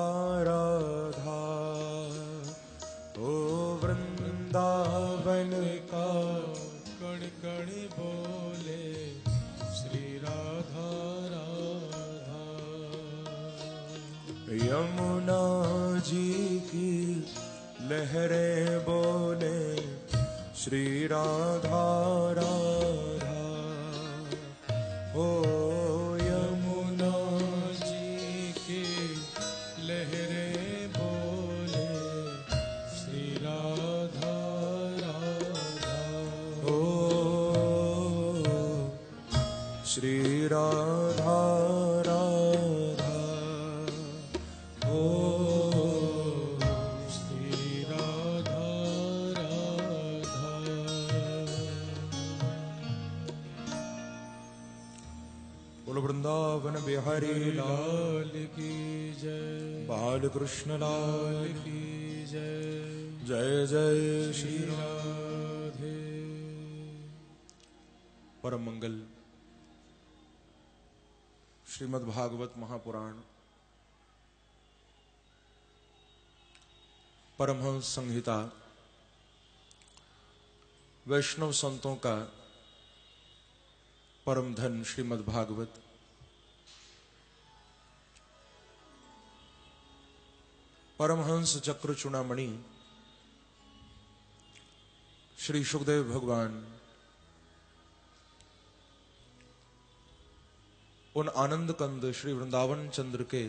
राधा, ओ वृंदावन का कण कण बोले श्री राधा राधा, यमुना जी की लहरें बोले श्री राधा राधा, ओ यमुना जी की लहरें बोले श्री राधा राधा, ओ श्री राधा राधा, श्री राधा राधा। बोलो वृंदावन बिहारी लाल की जय, बाल कृष्ण लाल की जय, जय जय श्री राधे। परम मंगल श्रीमद् भागवत महापुराण परमहंस संहिता वैष्णव संतों का परम धन श्रीमद् भागवत परमहंस चक्र चूड़ामणि श्री सुखदेव भगवान उन आनंद कंद श्री वृंदावन चंद्र के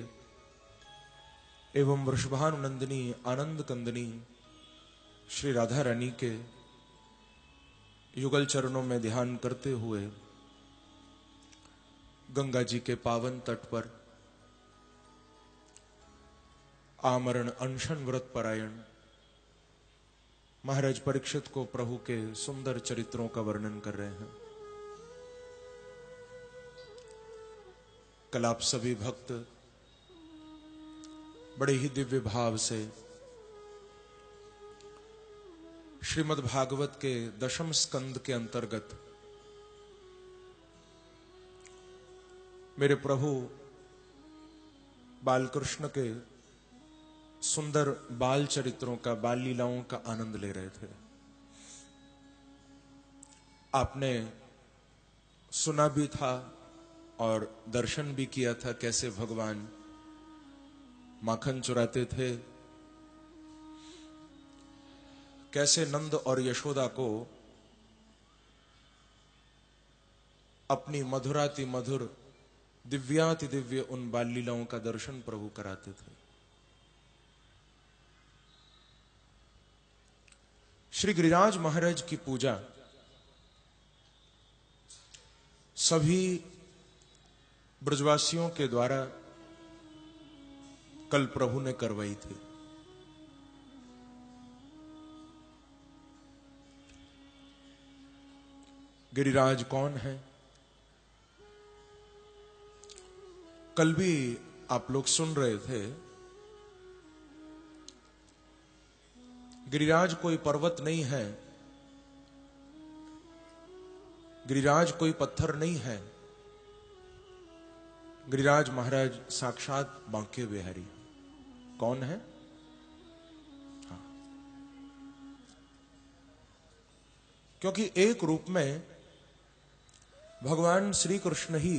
एवं वृषभानुनंदिनी आनंद कंदनी श्री राधा रानी के युगल चरणों में ध्यान करते हुए गंगा जी के पावन तट पर आमरण अनशन व्रत परायण महाराज परीक्षित को प्रभु के सुंदर चरित्रों का वर्णन कर रहे हैं। कल आप सभी भक्त बड़े ही दिव्य भाव से श्रीमद् भागवत के दशम स्कंद के अंतर्गत मेरे प्रभु बालकृष्ण के सुंदर बाल चरित्रों का, बाल लीलाओं का आनंद ले रहे थे। आपने सुना भी था और दर्शन भी किया था कैसे भगवान माखन चुराते थे, कैसे नंद और यशोदा को अपनी मधुराति मधुर दिव्याति दिव्य उन बाल लीलाओं का दर्शन प्रभु कराते थे। श्री गिरिराज महाराज की पूजा सभी ब्रजवासियों के द्वारा कल प्रभु ने करवाई थी। गिरिराज कौन है? कल भी आप लोग सुन रहे थे। गिरिराज कोई पर्वत नहीं है, गिरिराज कोई पत्थर नहीं है, गिरिराज महाराज साक्षात बांके बिहारी। कौन है? हाँ। क्योंकि एक रूप में भगवान श्री कृष्ण ही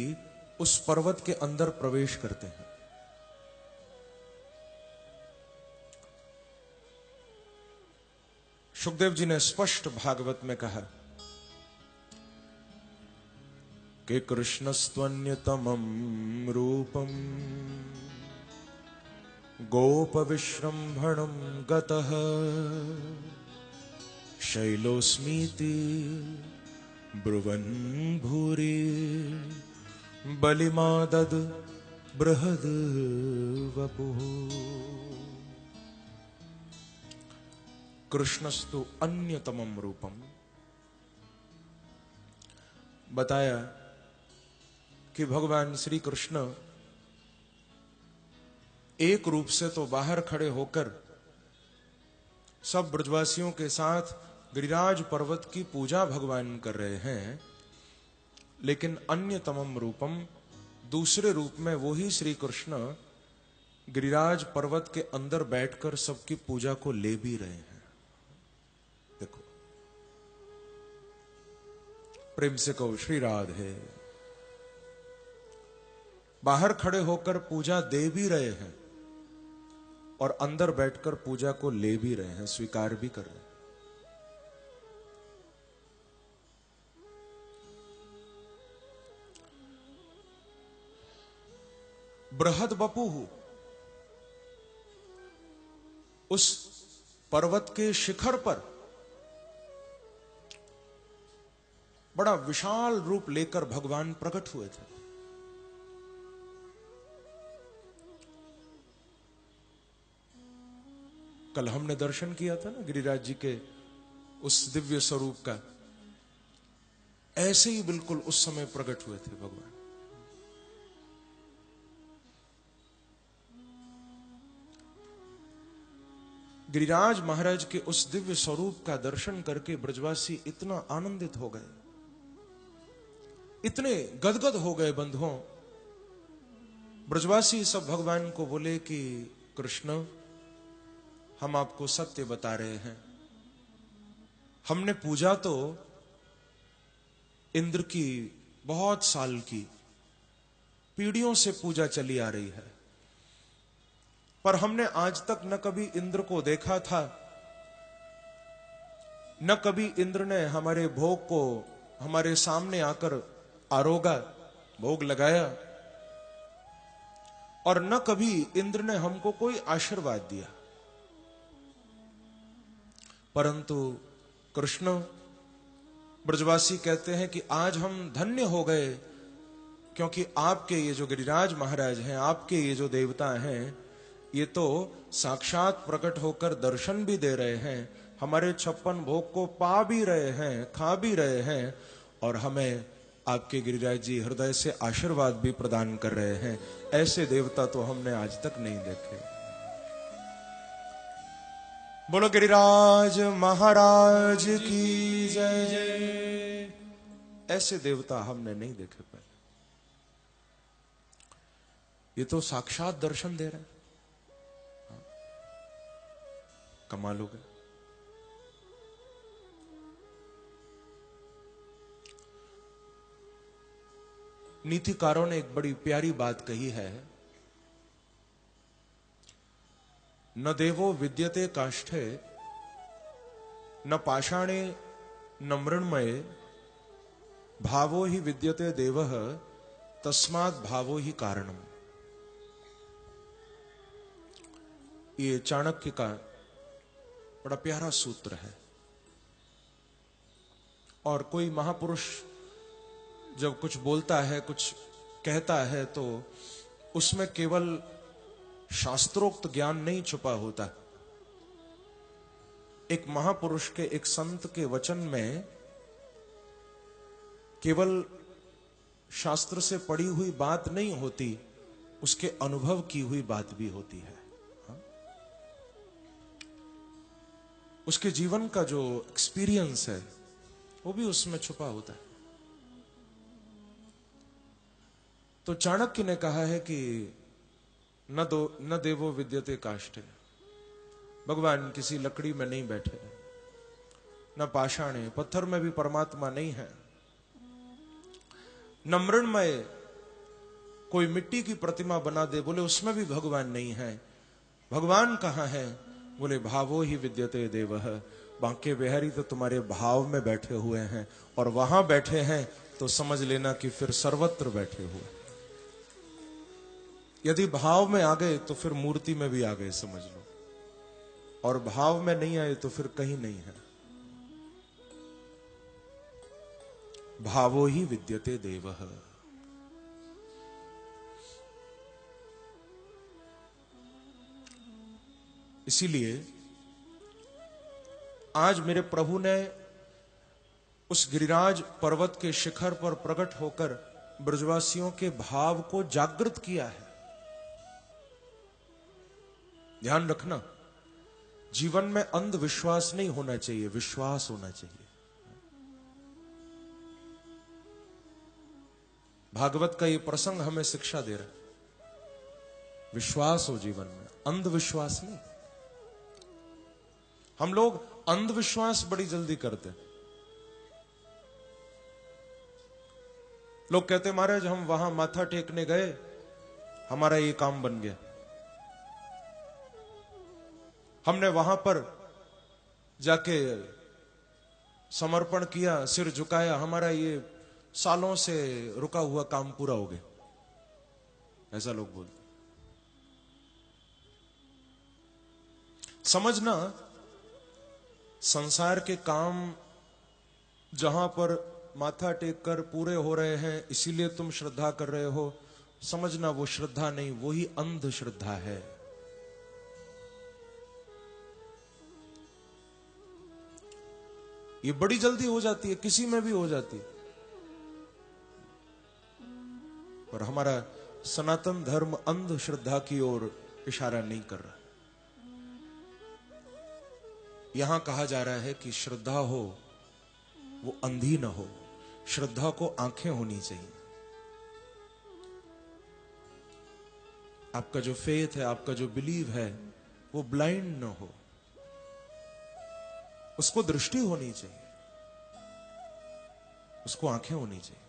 उस पर्वत के अंदर प्रवेश करते हैं। सुखदेव जी ने स्पष्ट भागवत में कहा कि कृष्णस्त्वन्यतमं रूपम गोप विश्रंभणं गतः शैलोस्मीति ब्रुवन् भूरि बलिमादद बृहद वपुः। कृष्णस्तु अन्यतमं रूपम। बताया कि भगवान श्री कृष्ण एक रूप से तो बाहर खड़े होकर सब ब्रजवासियों के साथ गिरिराज पर्वत की पूजा भगवान कर रहे हैं, लेकिन अन्यतमम रूपम, दूसरे रूप में वो ही श्री कृष्ण गिरिराज पर्वत के अंदर बैठकर सबकी पूजा को ले भी रहे हैं। देखो, प्रेम से कहो श्री राधे। बाहर खड़े होकर पूजा दे भी रहे हैं और अंदर बैठकर पूजा को ले भी रहे हैं, स्वीकार भी कर रहे हैं। बृहद बपुहु, उस पर्वत के शिखर पर बड़ा विशाल रूप लेकर भगवान प्रकट हुए थे। कल हमने दर्शन किया था ना गिरिराज जी के उस दिव्य स्वरूप का, ऐसे ही बिल्कुल उस समय प्रकट हुए थे भगवान। गिरिराज महाराज के उस दिव्य स्वरूप का दर्शन करके ब्रजवासी इतना आनंदित हो गए, इतने गदगद हो गए बंधुओं। ब्रजवासी सब भगवान को बोले कि कृष्ण, हम आपको सत्य बता रहे हैं, हमने पूजा तो इंद्र की बहुत साल की, पीढ़ियों से पूजा चली आ रही है, पर हमने आज तक न कभी इंद्र को देखा था, न कभी इंद्र ने हमारे भोग को हमारे सामने आकर आरोगा, भोग लगाया, और न कभी इंद्र ने हमको कोई आशीर्वाद दिया। परंतु कृष्ण, ब्रजवासी कहते हैं कि आज हम धन्य हो गए, क्योंकि आपके ये जो गिरिराज महाराज हैं, आपके ये जो देवता हैं, ये तो साक्षात प्रकट होकर दर्शन भी दे रहे हैं, हमारे 56 भोग को पा भी रहे हैं, खा भी रहे हैं, और हमें आपके गिरिराज जी हृदय से आशीर्वाद भी प्रदान कर रहे हैं। ऐसे देवता तो हमने आज तक नहीं देखे। बोलो गिरिराज महाराज की जय जय। ऐसे देवता हमने नहीं देखे पहले। ये तो साक्षात दर्शन दे रहे हैं, कमाल हो गया। नीतिकारों ने एक बड़ी प्यारी बात कही है, न देवो विद्यते काष्ठे न पाषाणे न मृण्मये भावो ही विद्यते देवः तस्मात् भावो ही कारणम। ये चाणक्य का बड़ा प्यारा सूत्र है। और कोई महापुरुष जब कुछ बोलता है, कुछ कहता है, तो उसमें केवल शास्त्रोक्त ज्ञान नहीं छुपा होता। एक महापुरुष के, एक संत के वचन में केवल शास्त्र से पढ़ी हुई बात नहीं होती, उसके अनुभव की हुई बात भी होती है। उसके जीवन का जो एक्सपीरियंस है वो भी उसमें छुपा होता है। तो चाणक्य ने कहा है कि न देवो विद्यते काष्ठे, भगवान किसी लकड़ी में नहीं बैठे, न पाषाणे, पत्थर में भी परमात्मा नहीं है, न मृण्मय, कोई मिट्टी की प्रतिमा बना दे, बोले उसमें भी भगवान नहीं है। भगवान कहां है? बोले भावो ही विद्यते देवः, बांके बिहारी तो तुम्हारे भाव में बैठे हुए हैं, और वहां बैठे हैं तो समझ लेना कि फिर सर्वत्र बैठे हुए। यदि भाव में आ गए तो फिर मूर्ति में भी आ गए समझ लो, और भाव में नहीं आए तो फिर कहीं नहीं है। भावो ही विद्यते देवः। इसीलिए आज मेरे प्रभु ने उस गिरिराज पर्वत के शिखर पर प्रकट होकर ब्रजवासियों के भाव को जागृत किया है। ध्यान रखना, जीवन में अंधविश्वास नहीं होना चाहिए, विश्वास होना चाहिए। भागवत का ये प्रसंग हमें शिक्षा दे रहा है, विश्वास हो जीवन में, अंधविश्वास नहीं। हम लोग अंधविश्वास बड़ी जल्दी करते हैं। लोग कहते महाराज हम वहां माथा टेकने गए, हमारा ये काम बन गया, हमने वहां पर जाके समर्पण किया, सिर झुकाया, हमारा ये सालों से रुका हुआ काम पूरा हो गया। ऐसा लोग बोलते। समझना, संसार के काम जहां पर माथा टेक कर पूरे हो रहे हैं इसीलिए तुम श्रद्धा कर रहे हो, समझना वो श्रद्धा नहीं, वो ही अंधश्रद्धा है। ये बड़ी जल्दी हो जाती है, किसी में भी हो जाती है। पर हमारा सनातन धर्म अंधश्रद्धा की ओर इशारा नहीं कर रहा। यहां कहा जा रहा है कि श्रद्धा हो वो अंधी ना हो, श्रद्धा को आंखें होनी चाहिए। आपका जो फेथ है, आपका जो बिलीव है, वो ब्लाइंड ना हो, उसको दृष्टि होनी चाहिए, उसको आंखें होनी चाहिए।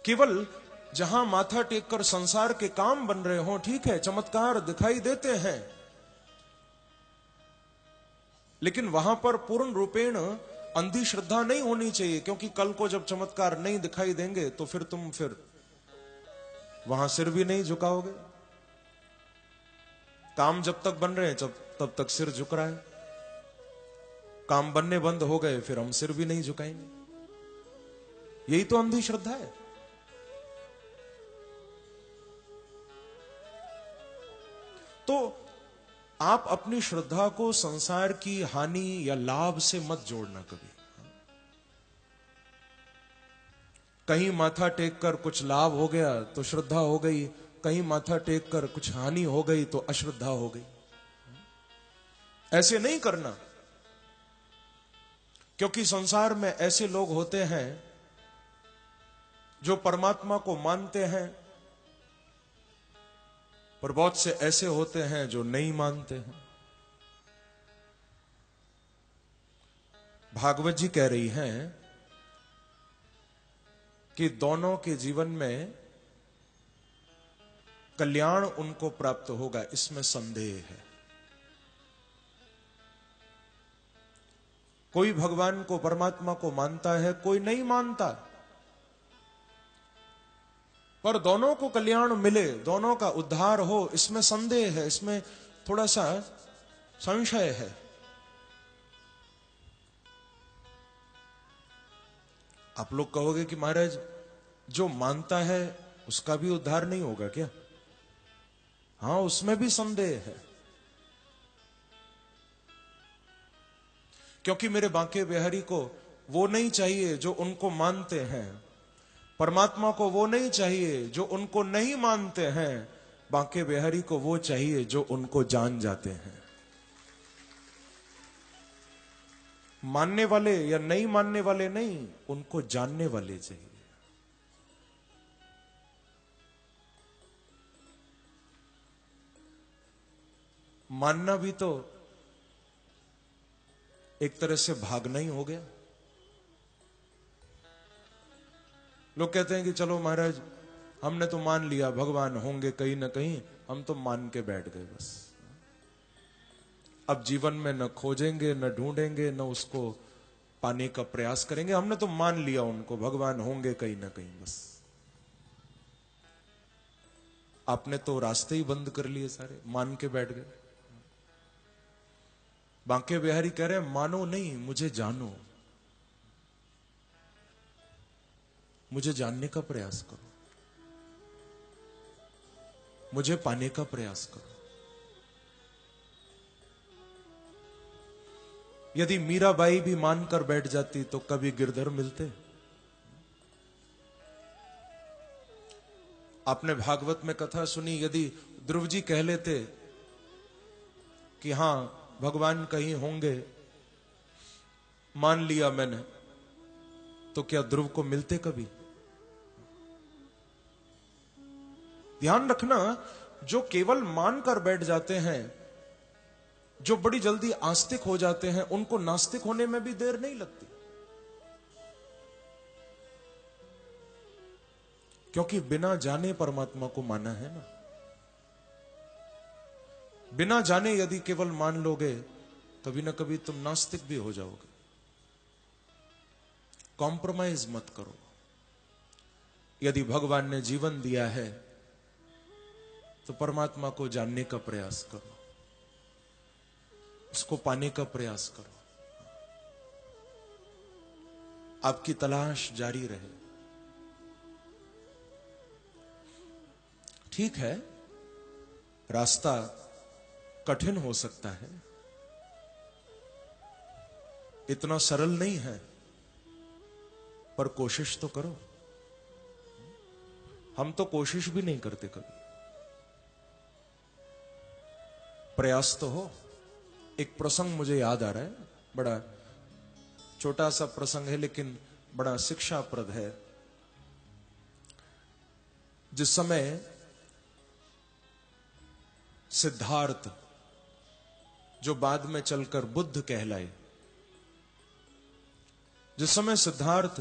केवल जहां माथा टेककर संसार के काम बन रहे हो, ठीक है, चमत्कार दिखाई देते हैं, लेकिन वहां पर पूर्ण रूपेण अंधी श्रद्धा नहीं होनी चाहिए, क्योंकि कल को जब चमत्कार नहीं दिखाई देंगे तो फिर तुम वहां सिर भी नहीं झुकाओगे। काम जब तक बन रहे हैं तब तक सिर झुक रहा है, काम बनने बंद हो गए फिर हम सिर भी नहीं झुकाएंगे। यही तो अंधी श्रद्धा है। तो आप अपनी श्रद्धा को संसार की हानि या लाभ से मत जोड़ना कभी। कहीं माथा टेक कर कुछ लाभ हो गया तो श्रद्धा हो गई, कहीं माथा टेक कर कुछ हानि हो गई तो अश्रद्धा हो गई। ऐसे नहीं करना, क्योंकि संसार में ऐसे लोग होते हैं जो परमात्मा को मानते हैं, पर बहुत से ऐसे होते हैं जो नहीं मानते हैं। भागवत जी कह रही हैं कि दोनों के जीवन में कल्याण उनको प्राप्त होगा, इसमें संदेह है। कोई भगवान को, परमात्मा को मानता है, कोई नहीं मानता, पर दोनों को कल्याण मिले, दोनों का उद्धार हो, इसमें संदेह है, इसमें थोड़ा सा संशय है। आप लोग कहोगे कि महाराज जो मानता है उसका भी उद्धार नहीं होगा क्या? हां, उसमें भी संदेह है, क्योंकि मेरे बांके बिहारी को वो नहीं चाहिए जो उनको मानते हैं, परमात्मा को वो नहीं चाहिए जो उनको नहीं मानते हैं, बांके बिहारी को वो चाहिए जो उनको जान जाते हैं। मानने वाले या नहीं मानने वाले नहीं, उनको जानने वाले चाहिए। मानना भी तो एक तरह से भागना ही हो गया। लोग कहते हैं कि चलो महाराज हमने तो मान लिया भगवान होंगे कहीं ना कहीं, हम तो मान के बैठ गए बस। अब जीवन में न खोजेंगे, न ढूंढेंगे, न उसको पाने का प्रयास करेंगे, हमने तो मान लिया उनको, भगवान होंगे कहीं ना कहीं बस। आपने तो रास्ते ही बंद कर लिए सारे, मान के बैठ गए। बांके बिहारी कह रहे हैं मानो नहीं, मुझे जानो, मुझे जानने का प्रयास करो, मुझे पाने का प्रयास करो। यदि मीराबाई भी मानकर बैठ जाती तो कभी गिरधर मिलते? आपने भागवत में कथा सुनी, यदि ध्रुव जी कह लेते कि हां भगवान कहीं होंगे, मान लिया मैंने, तो क्या ध्रुव को मिलते कभी? ध्यान रखना, जो केवल मानकर बैठ जाते हैं, जो बड़ी जल्दी आस्तिक हो जाते हैं, उनको नास्तिक होने में भी देर नहीं लगती, क्योंकि बिना जाने परमात्मा को माना है ना। बिना जाने यदि केवल मान लोगे, कभी ना कभी तुम नास्तिक भी हो जाओगे। कॉम्प्रोमाइज मत करो। यदि भगवान ने जीवन दिया है तो परमात्मा को जानने का प्रयास करो, उसको पाने का प्रयास करो, आपकी तलाश जारी रहे। ठीक है, रास्ता कठिन हो सकता है, इतना सरल नहीं है, पर कोशिश तो करो। हम तो कोशिश भी नहीं करते कभी। प्रयास तो हो। एक प्रसंग मुझे याद आ रहा है, बड़ा छोटा सा प्रसंग है लेकिन बड़ा शिक्षाप्रद है। जिस समय सिद्धार्थ, जो बाद में चलकर बुद्ध कहलाए, जिस समय सिद्धार्थ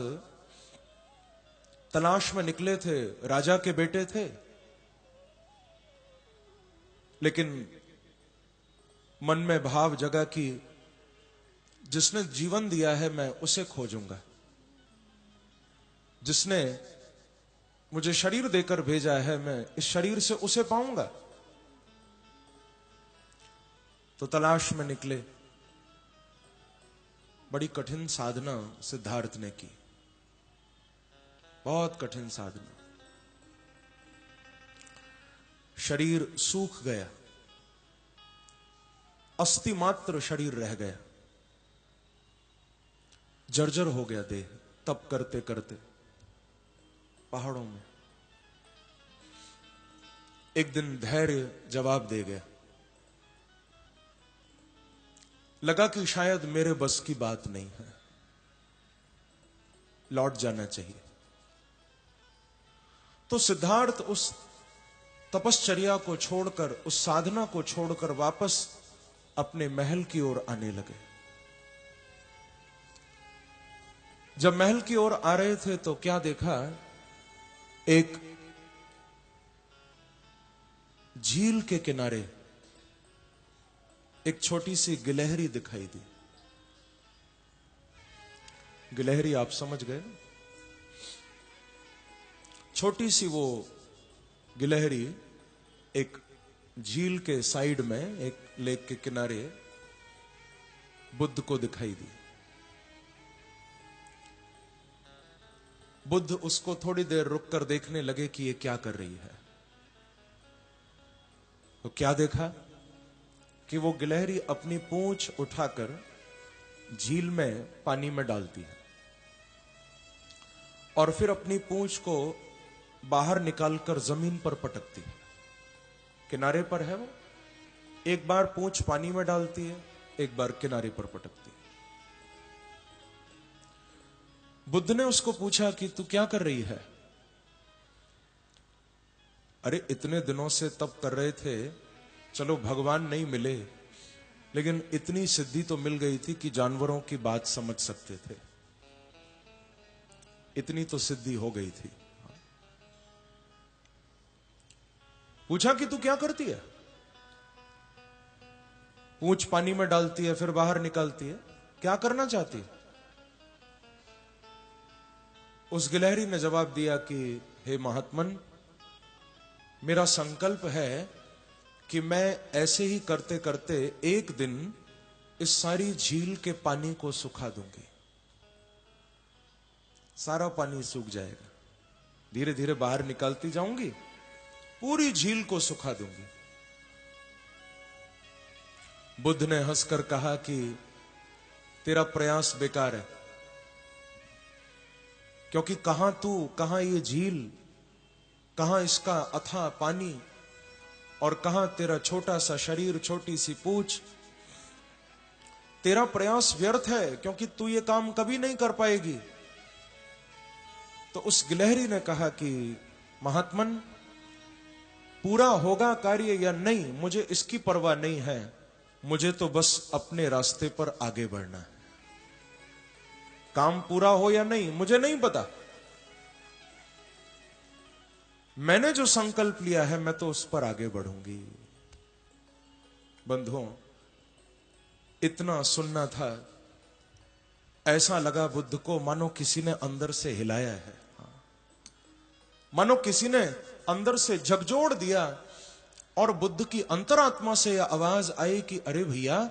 तलाश में निकले थे, राजा के बेटे थे, लेकिन मन में भाव जगा कि जिसने जीवन दिया है मैं उसे खोजूंगा, जिसने मुझे शरीर देकर भेजा है मैं इस शरीर से उसे पाऊंगा। तो तलाश में निकले। बड़ी कठिन साधना सिद्धार्थ ने की, बहुत कठिन साधना। शरीर सूख गया, अस्थि मात्र शरीर रह गया, जर्जर हो गया देह तप करते करते पहाड़ों में। एक दिन धैर्य जवाब दे गया। लगा कि शायद मेरे बस की बात नहीं है, लौट जाना चाहिए। तो सिद्धार्थ उस तपश्चर्या को छोड़कर, उस साधना को छोड़कर वापस अपने महल की ओर आने लगे। जब महल की ओर आ रहे थे तो क्या देखा, एक झील के किनारे एक छोटी सी गिलहरी दिखाई दी। गिलहरी आप समझ गए, छोटी सी वो गिलहरी एक झील के साइड में, एक लेक के किनारे बुद्ध को दिखाई दी। बुद्ध उसको थोड़ी देर रुककर देखने लगे कि ये क्या कर रही है। तो क्या देखा कि वो गिलहरी अपनी पूंछ उठाकर झील में पानी में डालती है और फिर अपनी पूंछ को बाहर निकालकर जमीन पर पटकती है। किनारे पर है वो, एक बार पूंछ पानी में डालती है, एक बार किनारे पर पटकती है। बुद्ध ने उसको पूछा कि तू क्या कर रही है? अरे इतने दिनों से तप कर रहे थे, चलो भगवान नहीं मिले लेकिन इतनी सिद्धि तो मिल गई थी कि जानवरों की बात समझ सकते थे, इतनी तो सिद्धि हो गई थी। पूछा कि तू क्या करती है? पूंछ पानी में डालती है फिर बाहर निकालती है, क्या करना चाहती है? उस गिलहरी ने जवाब दिया कि हे महात्मन, मेरा संकल्प है कि मैं ऐसे ही करते करते एक दिन इस सारी झील के पानी को सुखा दूंगी। सारा पानी सूख जाएगा, धीरे धीरे बाहर निकालती जाऊंगी, पूरी झील को सुखा दूंगी। बुद्ध ने हंसकर कहा कि तेरा प्रयास बेकार है, क्योंकि कहां तू, कहां ये झील, कहां इसका अथाह पानी और कहां तेरा छोटा सा शरीर, छोटी सी पूंछ। तेरा प्रयास व्यर्थ है क्योंकि तू ये काम कभी नहीं कर पाएगी। तो उस गिलहरी ने कहा कि महात्मन, पूरा होगा कार्य या नहीं मुझे इसकी परवाह नहीं है, मुझे तो बस अपने रास्ते पर आगे बढ़ना है। काम पूरा हो या नहीं मुझे नहीं पता, मैंने जो संकल्प लिया है मैं तो उस पर आगे बढ़ूंगी। बंधुओं, इतना सुनना था, ऐसा लगा बुद्ध को मानो किसी ने अंदर से हिलाया है, मानो किसी ने अंदर से झकझोर दिया और बुद्ध की अंतरात्मा से यह आवाज आई कि अरे भैया,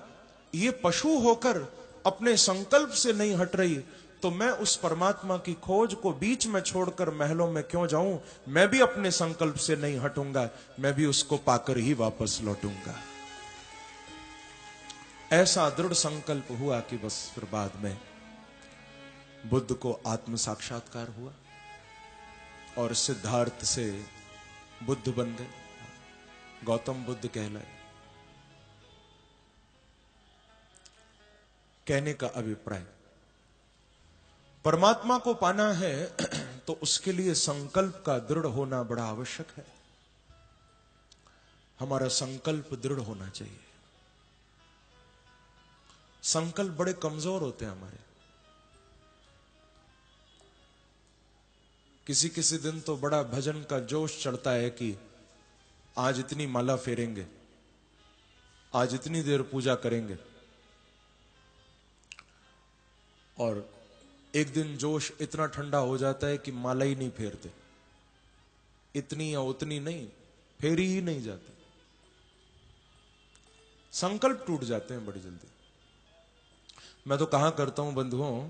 ये पशु होकर अपने संकल्प से नहीं हट रही तो मैं उस परमात्मा की खोज को बीच में छोड़कर महलों में क्यों जाऊं? मैं भी अपने संकल्प से नहीं हटूंगा, मैं भी उसको पाकर ही वापस लौटूंगा। ऐसा दृढ़ संकल्प हुआ कि बस फिर बाद में बुद्ध को आत्म साक्षात्कार हुआ और सिद्धार्थ से बुद्ध बन गए, गौतम बुद्ध कहलाए। कहने का अभिप्राय, परमात्मा को पाना है तो उसके लिए संकल्प का दृढ़ होना बड़ा आवश्यक है। हमारा संकल्प दृढ़ होना चाहिए। संकल्प बड़े कमजोर होते हैं हमारे। किसी किसी दिन तो बड़ा भजन का जोश चढ़ता है कि आज इतनी माला फेरेंगे, आज इतनी देर पूजा करेंगे, और एक दिन जोश इतना ठंडा हो जाता है कि माला ही नहीं फेरते, इतनी या उतनी नहीं, फेरी ही नहीं जाती। संकल्प टूट जाते हैं बड़ी जल्दी। मैं तो कहा करता हूं बंधुओं,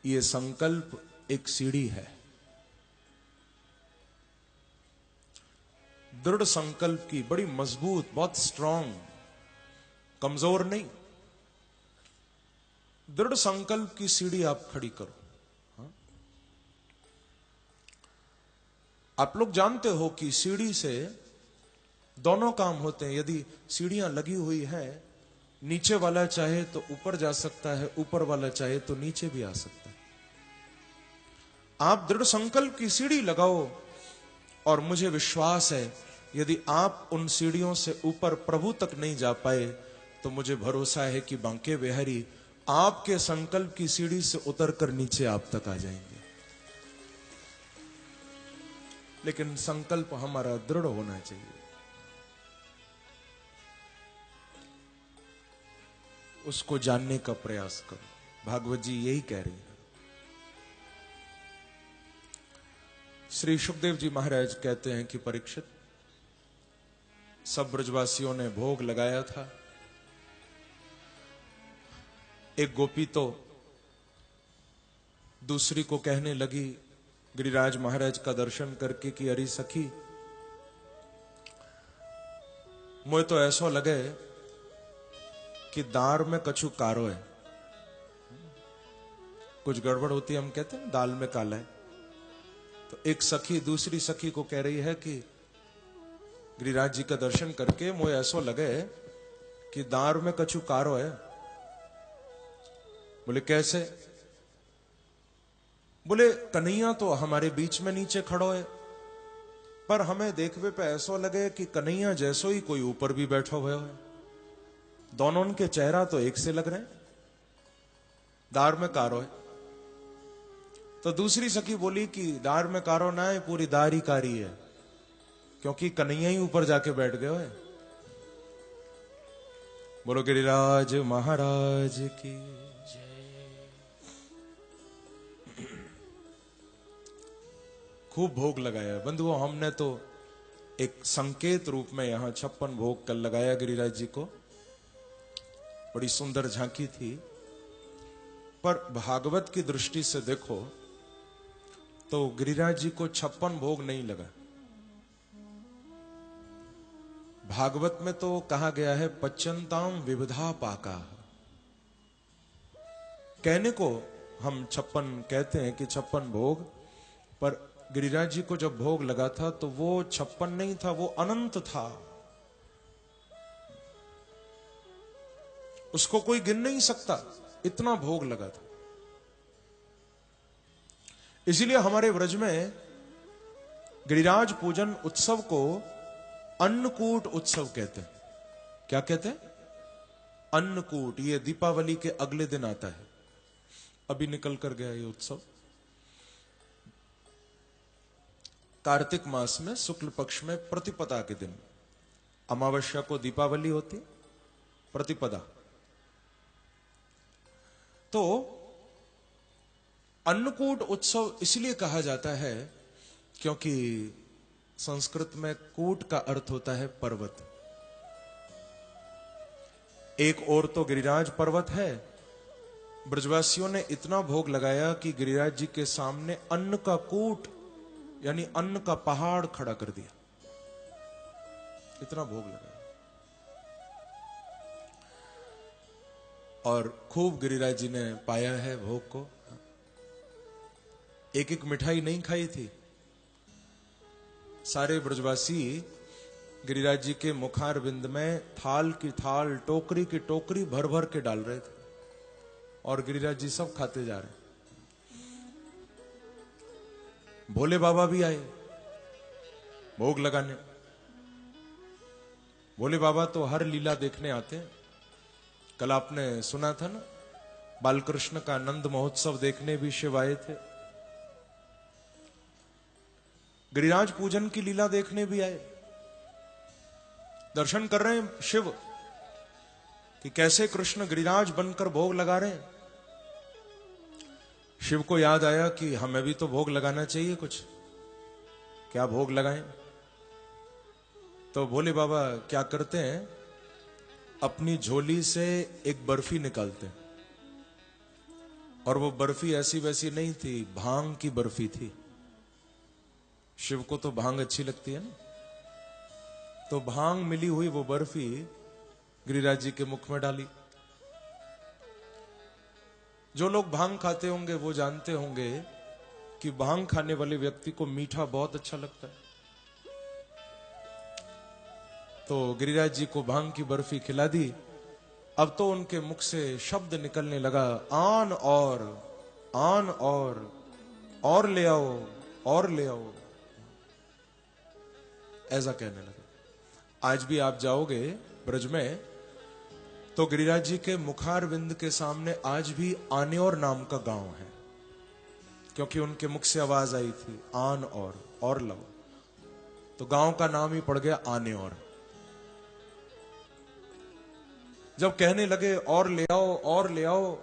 ये संकल्प एक सीढ़ी है। दृढ़ संकल्प की, बड़ी मजबूत, बहुत स्ट्रांग, कमजोर नहीं, दृढ़ संकल्प की सीढ़ी आप खड़ी करो। हाँ? आप लोग जानते हो कि सीढ़ी से दोनों काम होते हैं। यदि सीढ़ियां लगी हुई है, नीचे वाला चाहे तो ऊपर जा सकता है, ऊपर वाला चाहे तो नीचे भी आ सकता है। आप दृढ़ संकल्प की सीढ़ी लगाओ और मुझे विश्वास है यदि आप उन सीढ़ियों से ऊपर प्रभु तक नहीं जा पाए तो मुझे भरोसा है कि बांके बिहारी आपके संकल्प की सीढ़ी से उतरकर नीचे आप तक आ जाएंगे। लेकिन संकल्प हमारा दृढ़ होना चाहिए। उसको जानने का प्रयास करो। भागवत जी यही कह रही है। श्री सुखदेव जी महाराज कहते हैं कि परीक्षित, सब ब्रजवासियों ने भोग लगाया था। एक गोपी तो दूसरी को कहने लगी गिरिराज महाराज का दर्शन करके कि अरे सखी, मुझे तो ऐसा लगे कि दाल में कछु कारो है। कुछ गड़बड़ होती है, हम कहते हैं दाल में काला है। तो एक सखी दूसरी सखी को कह रही है कि गिरिराज जी का दर्शन करके मुझे ऐसा लगे कि दाल में कछु कारो है। बोले कैसे? बोले कन्हैया तो हमारे बीच में नीचे खड़ो है, पर हमें देखवे पे ऐसा लगे कि कन्हैया जैसो ही कोई ऊपर भी बैठा हुआ है। दोनों के चेहरा तो एक से लग रहे हैं, दार में कारो है। तो दूसरी सखी बोली कि दार में कारो ना है, पूरी दार ही कारी है, क्योंकि कन्हैया ही ऊपर जाके बैठ गए है। बोलो गिरिराज महाराज की जय। खूब भोग लगाया बंधुओं। हमने तो एक संकेत रूप में यहां 56 भोग कल लगाया गिरिराज जी को। बड़ी सुंदर झांकी थी। पर भागवत की दृष्टि से देखो तो गिरिराज जी को 56 भोग नहीं लगा। भागवत में तो कहा गया है पच्यंताम विविधा पाका। कहने को हम 56 कहते हैं कि 56 भोग, पर गिरिराज जी को जब भोग लगा था तो वो 56 नहीं था, वो अनंत था। उसको कोई गिन नहीं सकता, इतना भोग लगा था। इसीलिए हमारे व्रज में गिरिराज पूजन उत्सव को अन्नकूट उत्सव कहते हैं। क्या कहते हैं? अन्नकूट। ये दीपावली के अगले दिन आता है, अभी निकल कर गया ये उत्सव। कार्तिक मास में शुक्ल पक्ष में प्रतिपदा के दिन, अमावस्या को दीपावली होती, प्रतिपदा। तो अन्नकूट उत्सव इसलिए कहा जाता है क्योंकि संस्कृत में कूट का अर्थ होता है पर्वत। एक और तो गिरिराज पर्वत है। ब्रजवासियों ने इतना भोग लगाया कि गिरिराज जी के सामने अन्न का कूट यानी अन्न का पहाड़ खड़ा कर दिया। इतना भोग लगाया। और खूब गिरिराज जी ने पाया है भोग को। एक एक मिठाई नहीं खाई थी, सारे ब्रजवासी गिरिराज जी के मुखारविंद में थाल की थाल, टोकरी की टोकरी भर भर के डाल रहे थे और गिरिराज जी सब खाते जा रहे। भोले बाबा भी आए भोग लगाने। भोले बाबा तो हर लीला देखने आते हैं। कल आपने सुना था ना, बालकृष्ण का आनंद महोत्सव देखने भी शिव आए थे। गिरिराज पूजन की लीला देखने भी आए। दर्शन कर रहे हैं शिव कि कैसे कृष्ण गिरिराज बनकर भोग लगा रहे हैं। शिव को याद आया कि हमें भी तो भोग लगाना चाहिए कुछ, क्या भोग लगाएं? तो भोले बाबा क्या करते हैं, अपनी झोली से एक बर्फी निकालते हैं और वो बर्फी ऐसी वैसी नहीं थी, भांग की बर्फी थी। शिव को तो भांग अच्छी लगती है ना, तो भांग मिली हुई वो बर्फी गिरिराज जी के मुख में डाली। जो लोग भांग खाते होंगे वो जानते होंगे कि भांग खाने वाले व्यक्ति को मीठा बहुत अच्छा लगता है। तो गिरिराज जी को भांग की बर्फी खिला दी। अब तो उनके मुख से शब्द निकलने लगा, आन और ले आओ, और ले आओ, ऐसा कहने लगे। आज भी आप जाओगे ब्रज में तो गिरिराज जी के मुखारविंद के सामने आज भी आनेऔर नाम का गांव है, क्योंकि उनके मुख से आवाज आई थी आन और लो, तो गांव का नाम ही पड़ गया आनेऔर। जब कहने लगे और ले आओ, और ले आओ,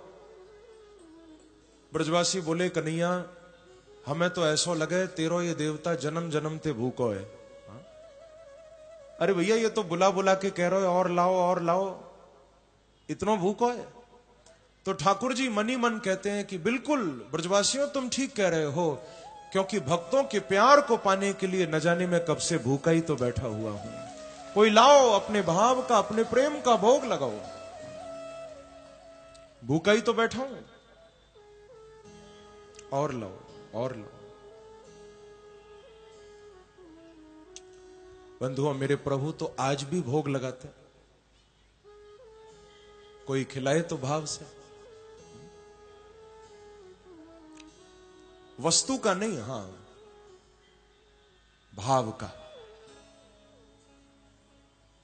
ब्रजवासी बोले कन्हैया हमें तो ऐसा लगे तेरो ये देवता जन्म जन्म ते भूखो है। अरे भैया ये तो बुला बुला के कह रहे हो और लाओ और लाओ, इतना भूखो है। तो ठाकुर जी मनी मन कहते हैं कि बिल्कुल ब्रजवासियों तुम ठीक कह रहे हो, क्योंकि भक्तों के प्यार को पाने के लिए न जाने मैं कब से भूखा ही तो बैठा हुआ हूं। कोई लाओ, अपने भाव का, अपने प्रेम का भोग लगाओ, भूखा ही तो बैठा हूं, और लाओ और लाओ। बंधुओं, मेरे प्रभु तो आज भी भोग लगाते, कोई खिलाए तो भाव से, वस्तु का नहीं, हां भाव का।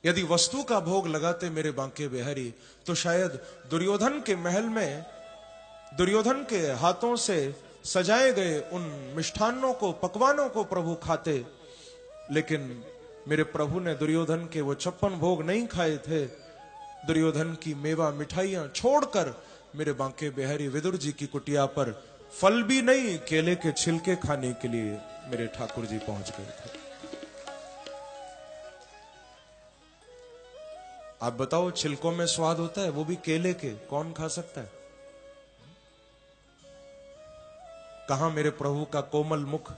यदि वस्तु का भोग लगाते मेरे बांके बिहारी, तो शायद दुर्योधन के महल में दुर्योधन के हाथों से सजाए गए उन मिष्ठान्नों को, पकवानों को प्रभु खाते। लेकिन मेरे प्रभु ने दुर्योधन के वो 56 भोग नहीं खाए थे। दुर्योधन की मेवा मिठाइयां छोड़कर मेरे बांके बिहारी विदुर जी की कुटिया पर फल भी नहीं, केले के छिलके खाने के लिए मेरे ठाकुर जी पहुंच गए थे। आप बताओ, छिलकों में स्वाद होता है, वो भी केले के, कौन खा सकता है? कहां मेरे प्रभु का कोमल मुख,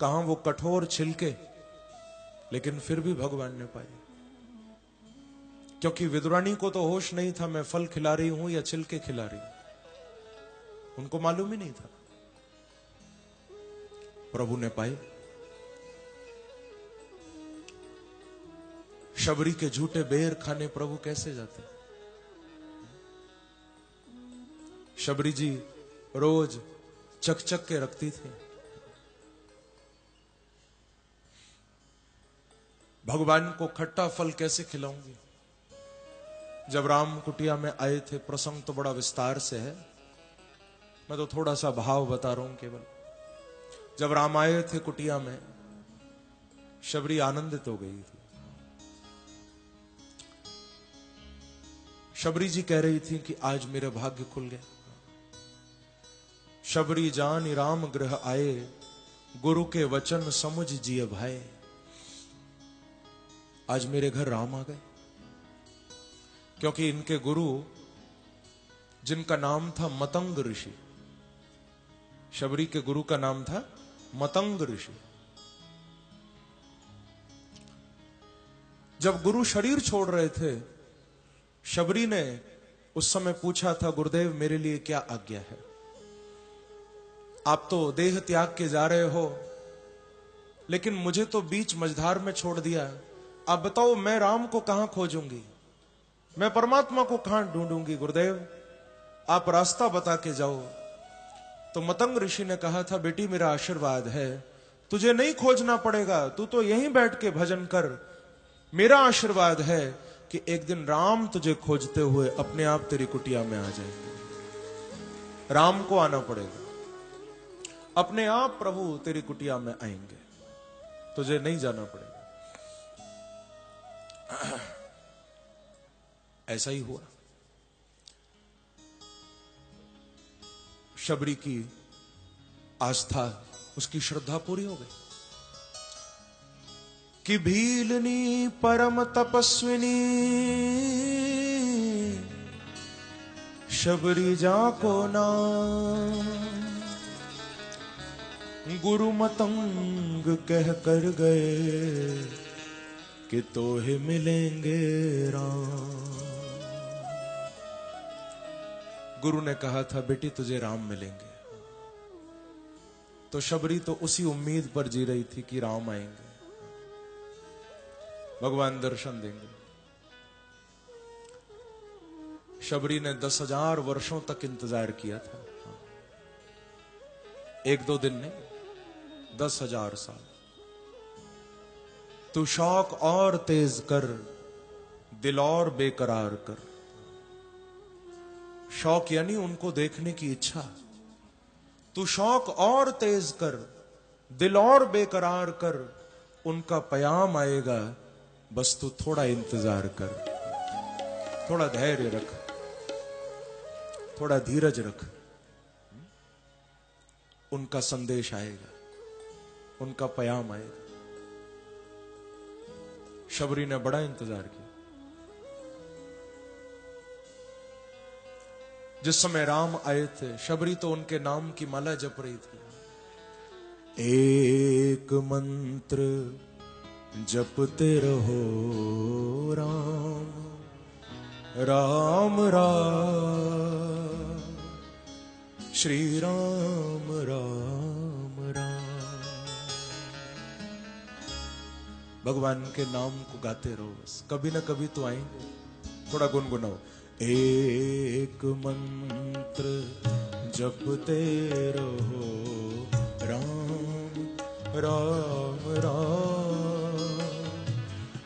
कहां वो कठोर छिलके, लेकिन फिर भी भगवान ने पाए, क्योंकि विदुरानी को तो होश नहीं था मैं फल खिला रही हूं या छिलके खिला रही हूं, उनको मालूम ही नहीं था। प्रभु ने पाए। शबरी के झूठे बेर खाने प्रभु कैसे जाते? शबरी जी रोज चक चक के रखती थी। भगवान को खट्टा फल कैसे खिलाऊंगी? जब राम कुटिया में आए थे, प्रसंग तो बड़ा विस्तार से है, मैं तो थोड़ा सा भाव बता रहा हूं केवल। जब राम आए थे कुटिया में, शबरी आनंदित हो गई थी। शबरी जी कह रही थी कि आज मेरा भाग्य खुल गया। शबरी जान राम गृह आए, गुरु के वचन समुझ जिय भाए। आज मेरे घर राम आ गए, क्योंकि इनके गुरु, जिनका नाम था मतंग ऋषि, शबरी के गुरु का नाम था मतंग ऋषि। जब गुरु शरीर छोड़ रहे थे, शबरी ने उस समय पूछा था, गुरुदेव मेरे लिए क्या आज्ञा है? आप तो देह त्याग के जा रहे हो, लेकिन मुझे तो बीच मझधार में छोड़ दिया। आप बताओ मैं राम को कहां खोजूंगी, मैं परमात्मा को कहां ढूंढूंगी? गुरुदेव आप रास्ता बता के जाओ। तो मतंग ऋषि ने कहा था, बेटी मेरा आशीर्वाद है, तुझे नहीं खोजना पड़ेगा, तू तो यहीं बैठ के भजन कर। मेरा आशीर्वाद है कि एक दिन राम तुझे खोजते हुए अपने आप तेरी कुटिया में आ जाएंगे। राम को आना पड़ेगा, अपने आप प्रभु तेरी कुटिया में आएंगे, तुझे नहीं जाना पड़ेगा। ऐसा ही हुआ। शबरी की आस्था, उसकी श्रद्धा पूरी हो गई कि भीलनी परम तपस्विनी शबरी जाको नाम, गुरु मतंग कह कर गए कि तोहे मिलेंगे राम। गुरु ने कहा था, बेटी तुझे राम मिलेंगे। तो शबरी तो उसी उम्मीद पर जी रही थी कि राम आएंगे, भगवान दर्शन देंगे। शबरी ने 10,000 वर्षों तक इंतजार किया था, एक दो दिन नहीं, 10,000 साल। तू शौक और तेज कर, दिल और बेकरार कर। शौक यानी उनको देखने की इच्छा। तू शौक और तेज कर, दिल और बेकरार कर, उनका पयाम आएगा, बस तू थोड़ा इंतजार कर, थोड़ा धैर्य रख, थोड़ा धीरज रख। उनका संदेश आएगा, उनका पयाम आएगा। शबरी ने बड़ा इंतजार किया। जिस समय राम आए थे, शबरी तो उनके नाम की माला जप रही थी। एक मंत्र जपते रहो राम राम राम, श्री राम राम राम। भगवान के नाम को गाते रहो, बस कभी ना कभी तो आएंगे। थोड़ा गुनगुनाओ। एक मंत्र जपते रहो राम राम राम,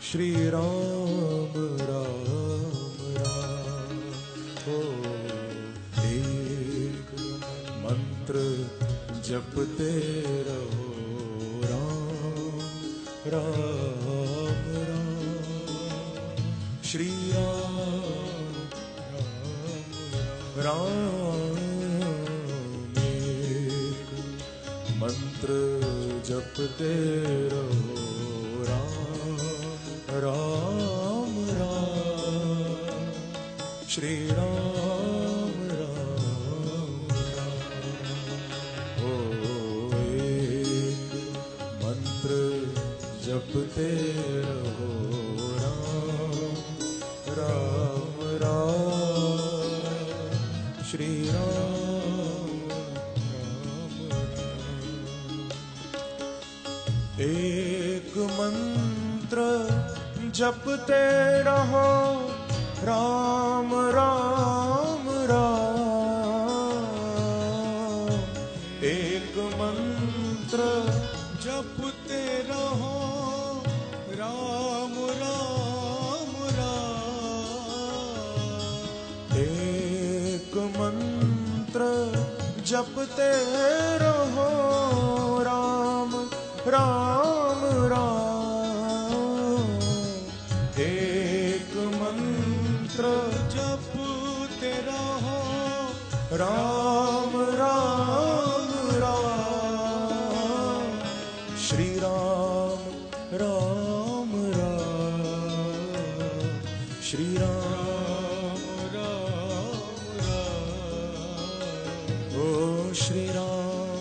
श्री राम राम राम। ओ एक मंत्र जपते रहो राम राम राम, श्री राम। एक मंत्र जपते रहो राम राम राम, श्री राम राम राम। ओ एक मंत्र जपते रहो राम राम राम, श्री राम राम राम। एक मंत्र जपते रहो राम राम राम, एक मंत्र जपते रहो राम राम राम, एक मंत्र जपते रहो राम राम राम, एक मंत्र जपते रहो राम राम राम, श्री राम राम राम, श्री राम राम राम। ओ श्री राम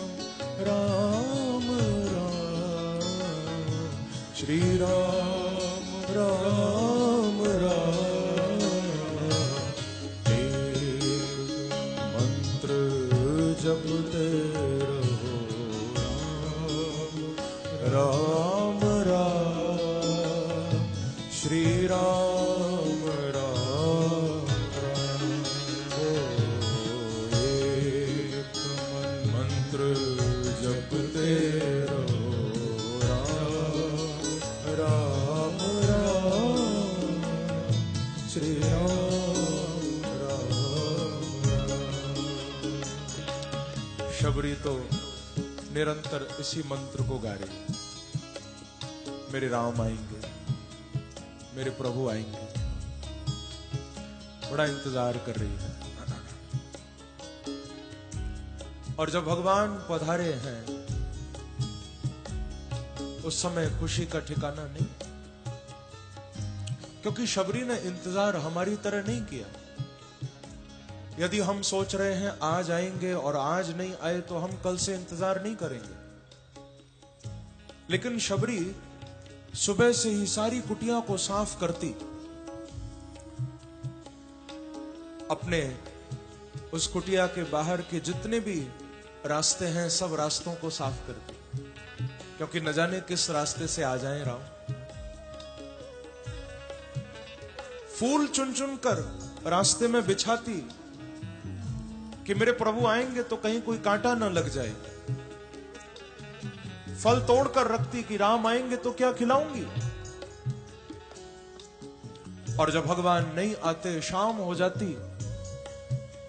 राम राम, श्री राम राम राम। श्री राम राम राम, ओ एक मंत्र जपते रहो, राम राम राम, श्री राम राम राम। शबरी तो निरंतर इसी मंत्र को गा रही, मेरे राम आएंगे, मेरे प्रभु आएंगे, बड़ा इंतजार कर रही है। और जब भगवान पधारे हैं उस समय खुशी का ठिकाना नहीं, क्योंकि शबरी ने इंतजार हमारी तरह नहीं किया। यदि हम सोच रहे हैं आज आएंगे और आज नहीं आए तो हम कल से इंतजार नहीं करेंगे, लेकिन शबरी सुबह से ही सारी कुटिया को साफ करती, अपने उस कुटिया के बाहर के जितने भी रास्ते हैं सब रास्तों को साफ करती, क्योंकि न जाने किस रास्ते से आ जाएं राम। फूल चुन चुन कर रास्ते में बिछाती कि मेरे प्रभु आएंगे तो कहीं कोई कांटा न लग जाए। फल तोड़कर रखती कि राम आएंगे तो क्या खिलाऊंगी। और जब भगवान नहीं आते, शाम हो जाती,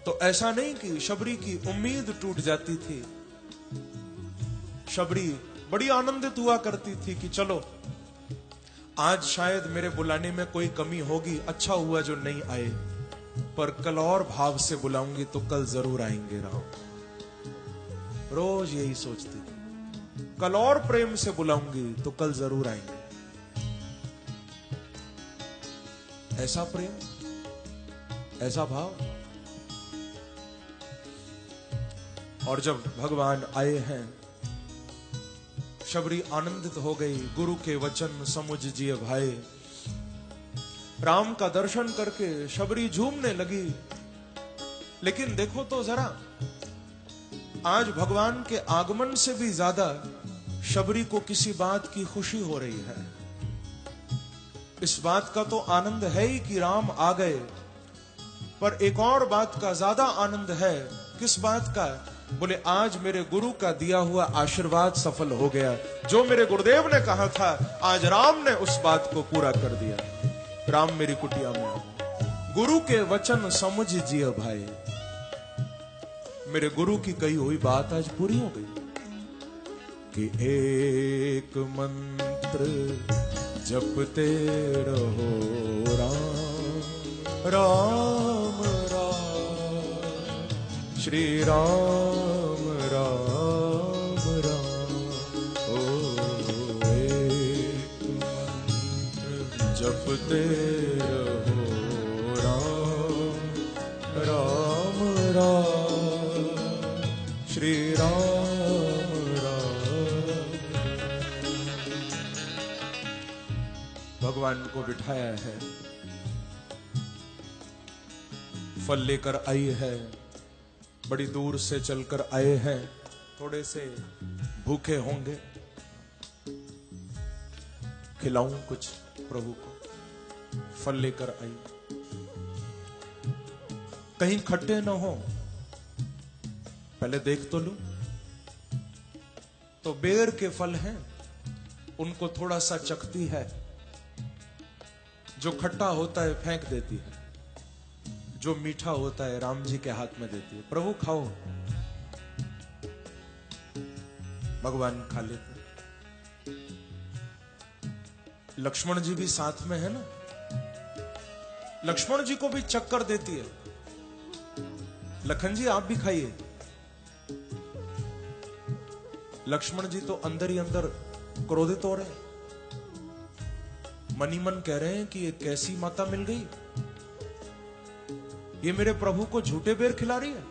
तो ऐसा नहीं कि शबरी की उम्मीद टूट जाती थी। शबरी बड़ी आनंदित हुआ करती थी कि चलो आज शायद मेरे बुलाने में कोई कमी होगी, अच्छा हुआ जो नहीं आए, पर कल और भाव से बुलाऊंगी तो कल जरूर आएंगे राम। रोज यही सोचती, कल और प्रेम से बुलाऊंगी तो कल जरूर आएंगे। ऐसा प्रेम, ऐसा भाव। और जब भगवान आए हैं, शबरी आनंदित हो गई, गुरु के वचन समुझ जिय भाई। राम का दर्शन करके शबरी झूमने लगी। लेकिन देखो तो जरा, आज भगवान के आगमन से भी ज्यादा शबरी को किसी बात की खुशी हो रही है। इस बात का तो आनंद है ही कि राम आ गए, पर एक और बात का ज्यादा आनंद है। किस बात का? बोले आज मेरे गुरु का दिया हुआ आशीर्वाद सफल हो गया। जो मेरे गुरुदेव ने कहा था, आज राम ने उस बात को पूरा कर दिया। राम मेरी कुटिया में, गुरु के वचन समझ जिया भाई। मेरे गुरु की कही हुई बात आज पूरी हो गई कि एक मंत्र जपते रहो, राम राम राम, श्री राम राम राम। ओ एक मंत्र जपते रहो, राम राम राम, श्री राम राम। भगवान को बिठाया है, फल लेकर आई है, बड़ी दूर से चलकर आए हैं, थोड़े से भूखे होंगे, खिलाऊं कुछ प्रभु को। फल लेकर आई, कहीं खट्टे न हो, पहले देख तो लूं। तो बेर के फल हैं, उनको थोड़ा सा चखती है, जो खट्टा होता है फेंक देती है, जो मीठा होता है राम जी के हाथ में देती है, प्रभु खाओ। भगवान खा लेते। लक्ष्मण जी भी साथ में है ना, लक्ष्मण जी को भी चक्कर देती है, लखन जी आप भी खाइए। लक्ष्मण जी तो अंदर ही अंदर क्रोधित हो रहे हैं, मन ही मन कह रहे हैं कि ये कैसी माता मिल गई, ये मेरे प्रभु को झूठे बेर खिला रही है।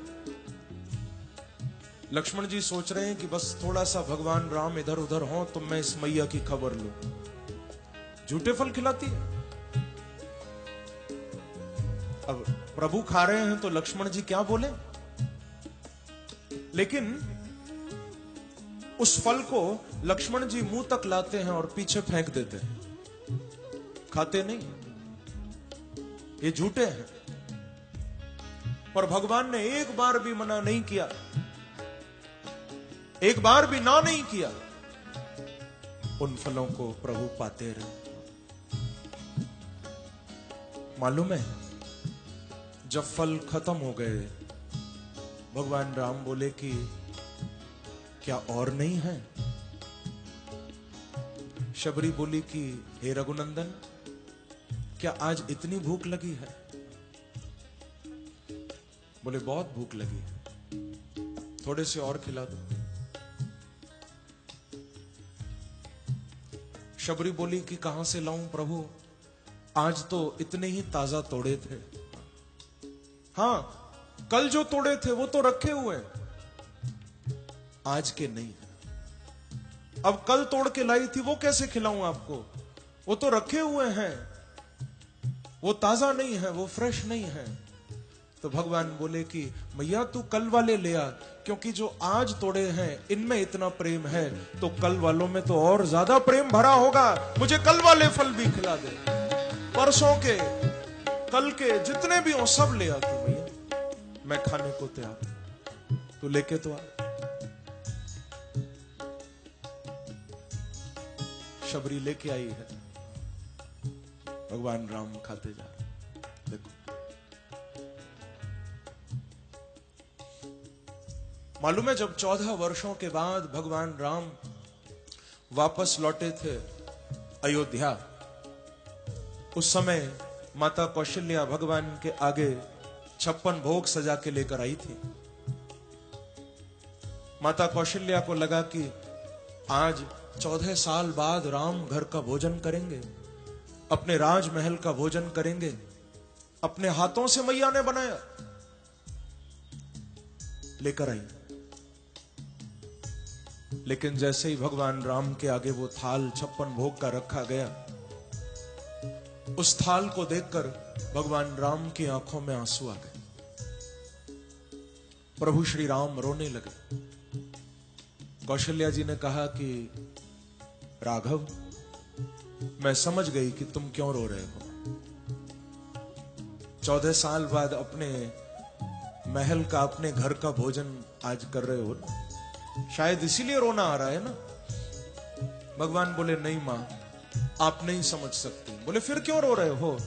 लक्ष्मण जी सोच रहे हैं कि बस थोड़ा सा भगवान राम इधर उधर हो तो मैं इस मैया की खबर लूं, झूठे फल खिलाती है। अब प्रभु खा रहे हैं तो लक्ष्मण जी क्या बोले, लेकिन उस फल को लक्ष्मण जी मुंह तक लाते हैं और पीछे फेंक देते हैं। खाते नहीं, ये झूठे हैं। पर भगवान ने एक बार भी मना नहीं किया, एक बार भी ना नहीं किया। उन फलों को प्रभु पाते रहे। मालूम है, जब फल खत्म हो गए, भगवान राम बोले कि क्या और नहीं है? शबरी बोली कि हे रघुनंदन, क्या आज इतनी भूख लगी है? बोले बहुत भूख लगी है, थोड़े से और खिला दो। शबरी बोली कि कहां से लाऊं प्रभु, आज तो इतने ही ताजा तोड़े थे। हां, कल जो तोड़े थे वो तो रखे हुए हैं, आज के नहीं है। अब कल तोड़ के लाई थी वो कैसे खिलाऊं आपको, वो तो रखे हुए हैं, वो ताजा नहीं है, वो फ्रेश नहीं है। तो भगवान बोले कि मैया तू कल वाले ले आ, क्योंकि जो आज तोड़े हैं इनमें इतना प्रेम है, तो कल वालों में तो और ज्यादा प्रेम भरा होगा। मुझे कल वाले फल भी खिला दे, परसों के, कल के जितने भी हो सब ले आ तू मैया, मैं खाने को तैयार। तू लेके तो आ। शबरी लेके आई है, भगवान राम खाते जा रहे। देखो, मालूम है जब 14 वर्षों के बाद भगवान राम वापस लौटे थे अयोध्या, उस समय माता कौशल्या भगवान के आगे 56 भोग सजा के लेकर आई थी। माता कौशल्या को लगा कि आज 14 साल बाद राम घर का भोजन करेंगे, अपने राजमहल का भोजन करेंगे, अपने हाथों से मैया ने बनाया, लेकर आई। लेकिन जैसे ही भगवान राम के आगे वो थाल 56 भोग का रखा गया, उस थाल को देखकर भगवान राम की आंखों में आंसू आ गए। प्रभु श्री राम रोने लगे। कौशल्या जी ने कहा कि राघव, मैं समझ गई कि तुम क्यों रो रहे हो। 14 साल बाद अपने महल का, अपने घर का भोजन आज कर रहे हो ना, शायद इसीलिए रोना आ रहा है ना। भगवान बोले नहीं मां, आप नहीं समझ सकती। बोले फिर क्यों रो रहे हो?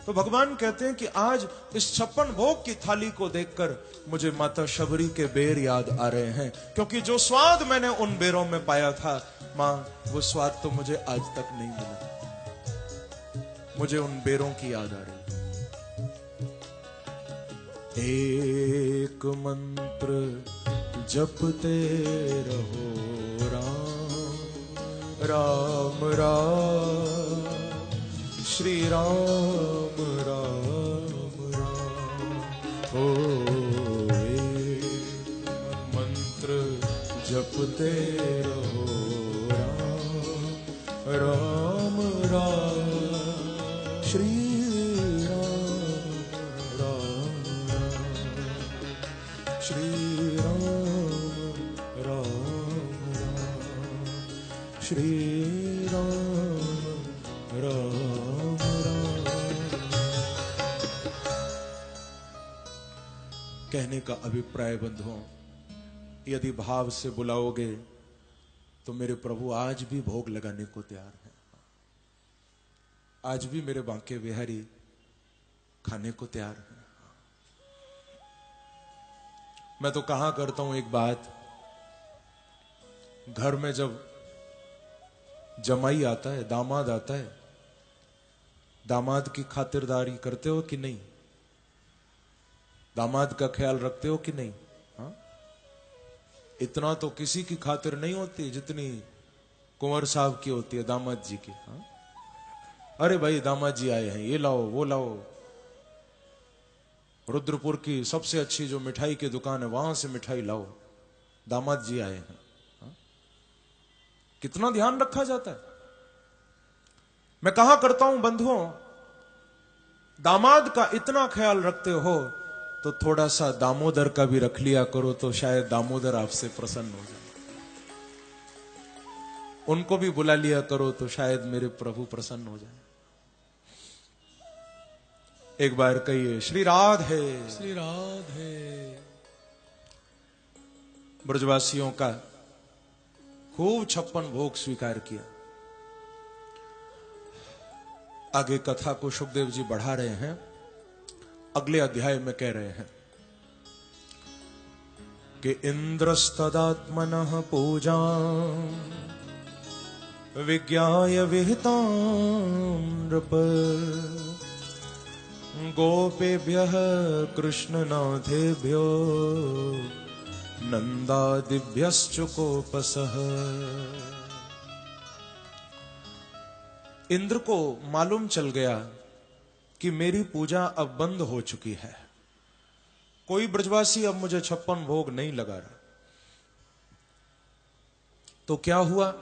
तो भगवान कहते हैं कि आज इस 56 भोग की थाली को देखकर मुझे माता शबरी के बेर याद आ रहे हैं, क्योंकि जो स्वाद मैंने उन बेरों में पाया था मां, वो स्वाद तो मुझे आज तक नहीं मिला। मुझे उन बेरों की याद आ रही। एक मंत्र जपते रहो राम राम राम, श्री राम राम राम। ओ एक मंत्र जपते रहो राम राम राम, श्री राम राम राम, श्री राम राम राम, श्री राम राम राम। कहने का अभिप्राय बंधुओं, यदि भाव से बुलाओगे तो मेरे प्रभु आज भी भोग लगाने को तैयार हैं। आज भी मेरे बांके बिहारी खाने को तैयार हैं। मैं तो कहा करता हूं एक बात, घर में जब जमाई आता है, दामाद आता है, दामाद की खातिरदारी करते हो कि नहीं? दामाद का ख्याल रखते हो कि नहीं? हाँ? इतना तो किसी की खातिर नहीं होती जितनी कुंवर साहब की होती है, दामाद जी की। हाँ? अरे भाई दामाद जी आए हैं, ये लाओ वो लाओ। रुद्रपुर की सबसे अच्छी जो मिठाई की दुकान है वहां से मिठाई लाओ, दामाद जी आए हैं। हाँ? कितना ध्यान रखा जाता है। मैं कहा करता हूं बंधुओं, दामाद का इतना ख्याल रखते हो तो थोड़ा सा दामोदर का भी रख लिया करो, तो शायद दामोदर आपसे प्रसन्न हो जाए। उनको भी बुला लिया करो तो शायद मेरे प्रभु प्रसन्न हो जाए। एक बार कहिए श्री राधे। श्री राधे। ब्रजवासियों का खूब 56 भोग स्वीकार किया। आगे कथा को सुखदेव जी बढ़ा रहे हैं। अगले अध्याय में कह रहे हैं कि इंद्रस्तदात्मनः पूजा विज्ञाय विहितां नृप गोपेभ्यः कृष्णनाथेभ्यो नंदादिभ्यश्च कोपसः। इंद्र को मालूम चल गया कि मेरी पूजा अब बंद हो चुकी है, कोई ब्रजवासी अब मुझे 56 भोग नहीं लगा रहा। तो क्या हुआ?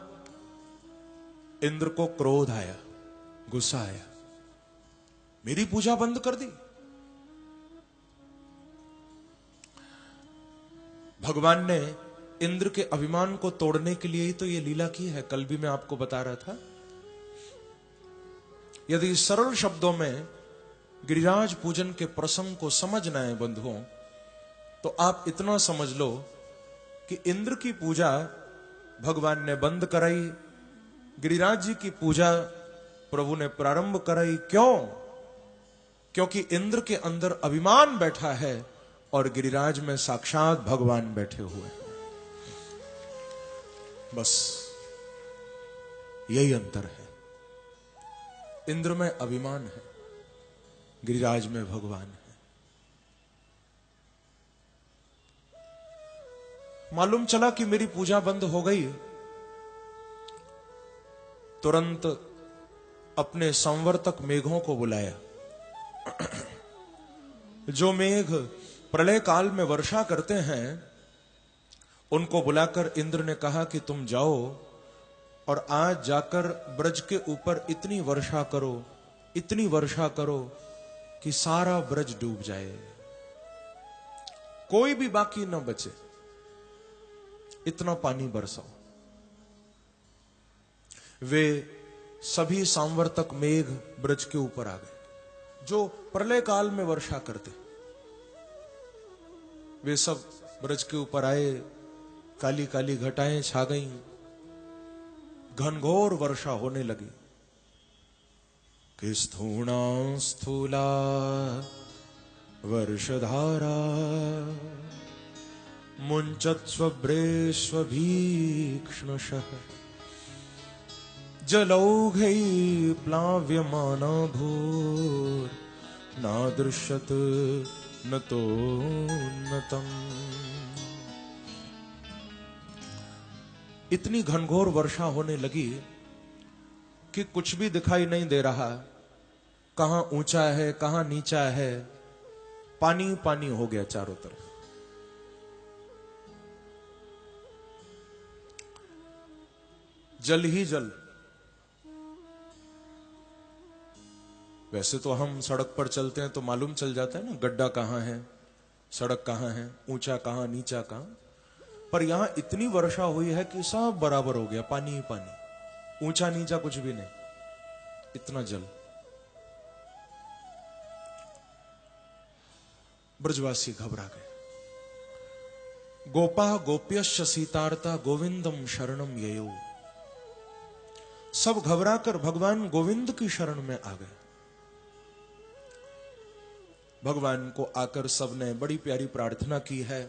इंद्र को क्रोध आया, गुस्सा आया, मेरी पूजा बंद कर दी। भगवान ने इंद्र के अभिमान को तोड़ने के लिए ही तो यह लीला की है। कल भी मैं आपको बता रहा था। यदि सरल शब्दों में गिरिराज पूजन के प्रसंग को समझना है बंधुओं, तो आप इतना समझ लो कि इंद्र की पूजा भगवान ने बंद कराई, गिरिराज जी की पूजा प्रभु ने प्रारंभ कराई। क्यों? क्योंकि इंद्र के अंदर अभिमान बैठा है और गिरिराज में साक्षात भगवान बैठे हुए हैं। बस यही अंतर है। इंद्र में अभिमान है, गिरिराज में भगवान है। मालूम चला कि मेरी पूजा बंद हो गई, तुरंत अपने संवर्तक मेघों को बुलाया। जो मेघ प्रलय काल में वर्षा करते हैं, उनको बुलाकर इंद्र ने कहा कि तुम जाओ और आज जाकर ब्रज के ऊपर इतनी वर्षा करो, इतनी वर्षा करो कि सारा ब्रज डूब जाए, कोई भी बाकी न बचे, इतना पानी बरसाओ। वे सभी सांवर्तक मेघ ब्रज के ऊपर आ गए, जो प्रलय काल में वर्षा करते। वे सब ब्रज के ऊपर आए, काली काली घटाएं छा गईं, घनघोर वर्षा होने लगी कि स्थूणा स्थूला वर्षधारा मुञ्चत्स्वभ्रेष्वभीक्ष्णशः जलौघै प्लाव्यमाना भूर् नादृश्यत नतोन्नतम्। इतनी घनघोर वर्षा होने लगी कि कुछ भी दिखाई नहीं दे रहा, कहां ऊंचा है कहां नीचा है, पानी पानी हो गया चारों तरफ। जल ही जल। वैसे तो हम सड़क पर चलते हैं तो मालूम चल जाता है ना, गड्ढा कहां है, सड़क कहां है, ऊंचा कहां नीचा कहां। पर यहां इतनी वर्षा हुई है कि सब बराबर हो गया, पानी ही पानी, ऊंचा नीचा कुछ भी नहीं, इतना जल। ब्रजवासी घबरा गए। गोपा गोप्यश्च सीतार्ता गोविंदम शरणम ययो। सब घबराकर भगवान गोविंद की शरण में आ गए। भगवान को आकर सबने बड़ी प्यारी प्रार्थना की है।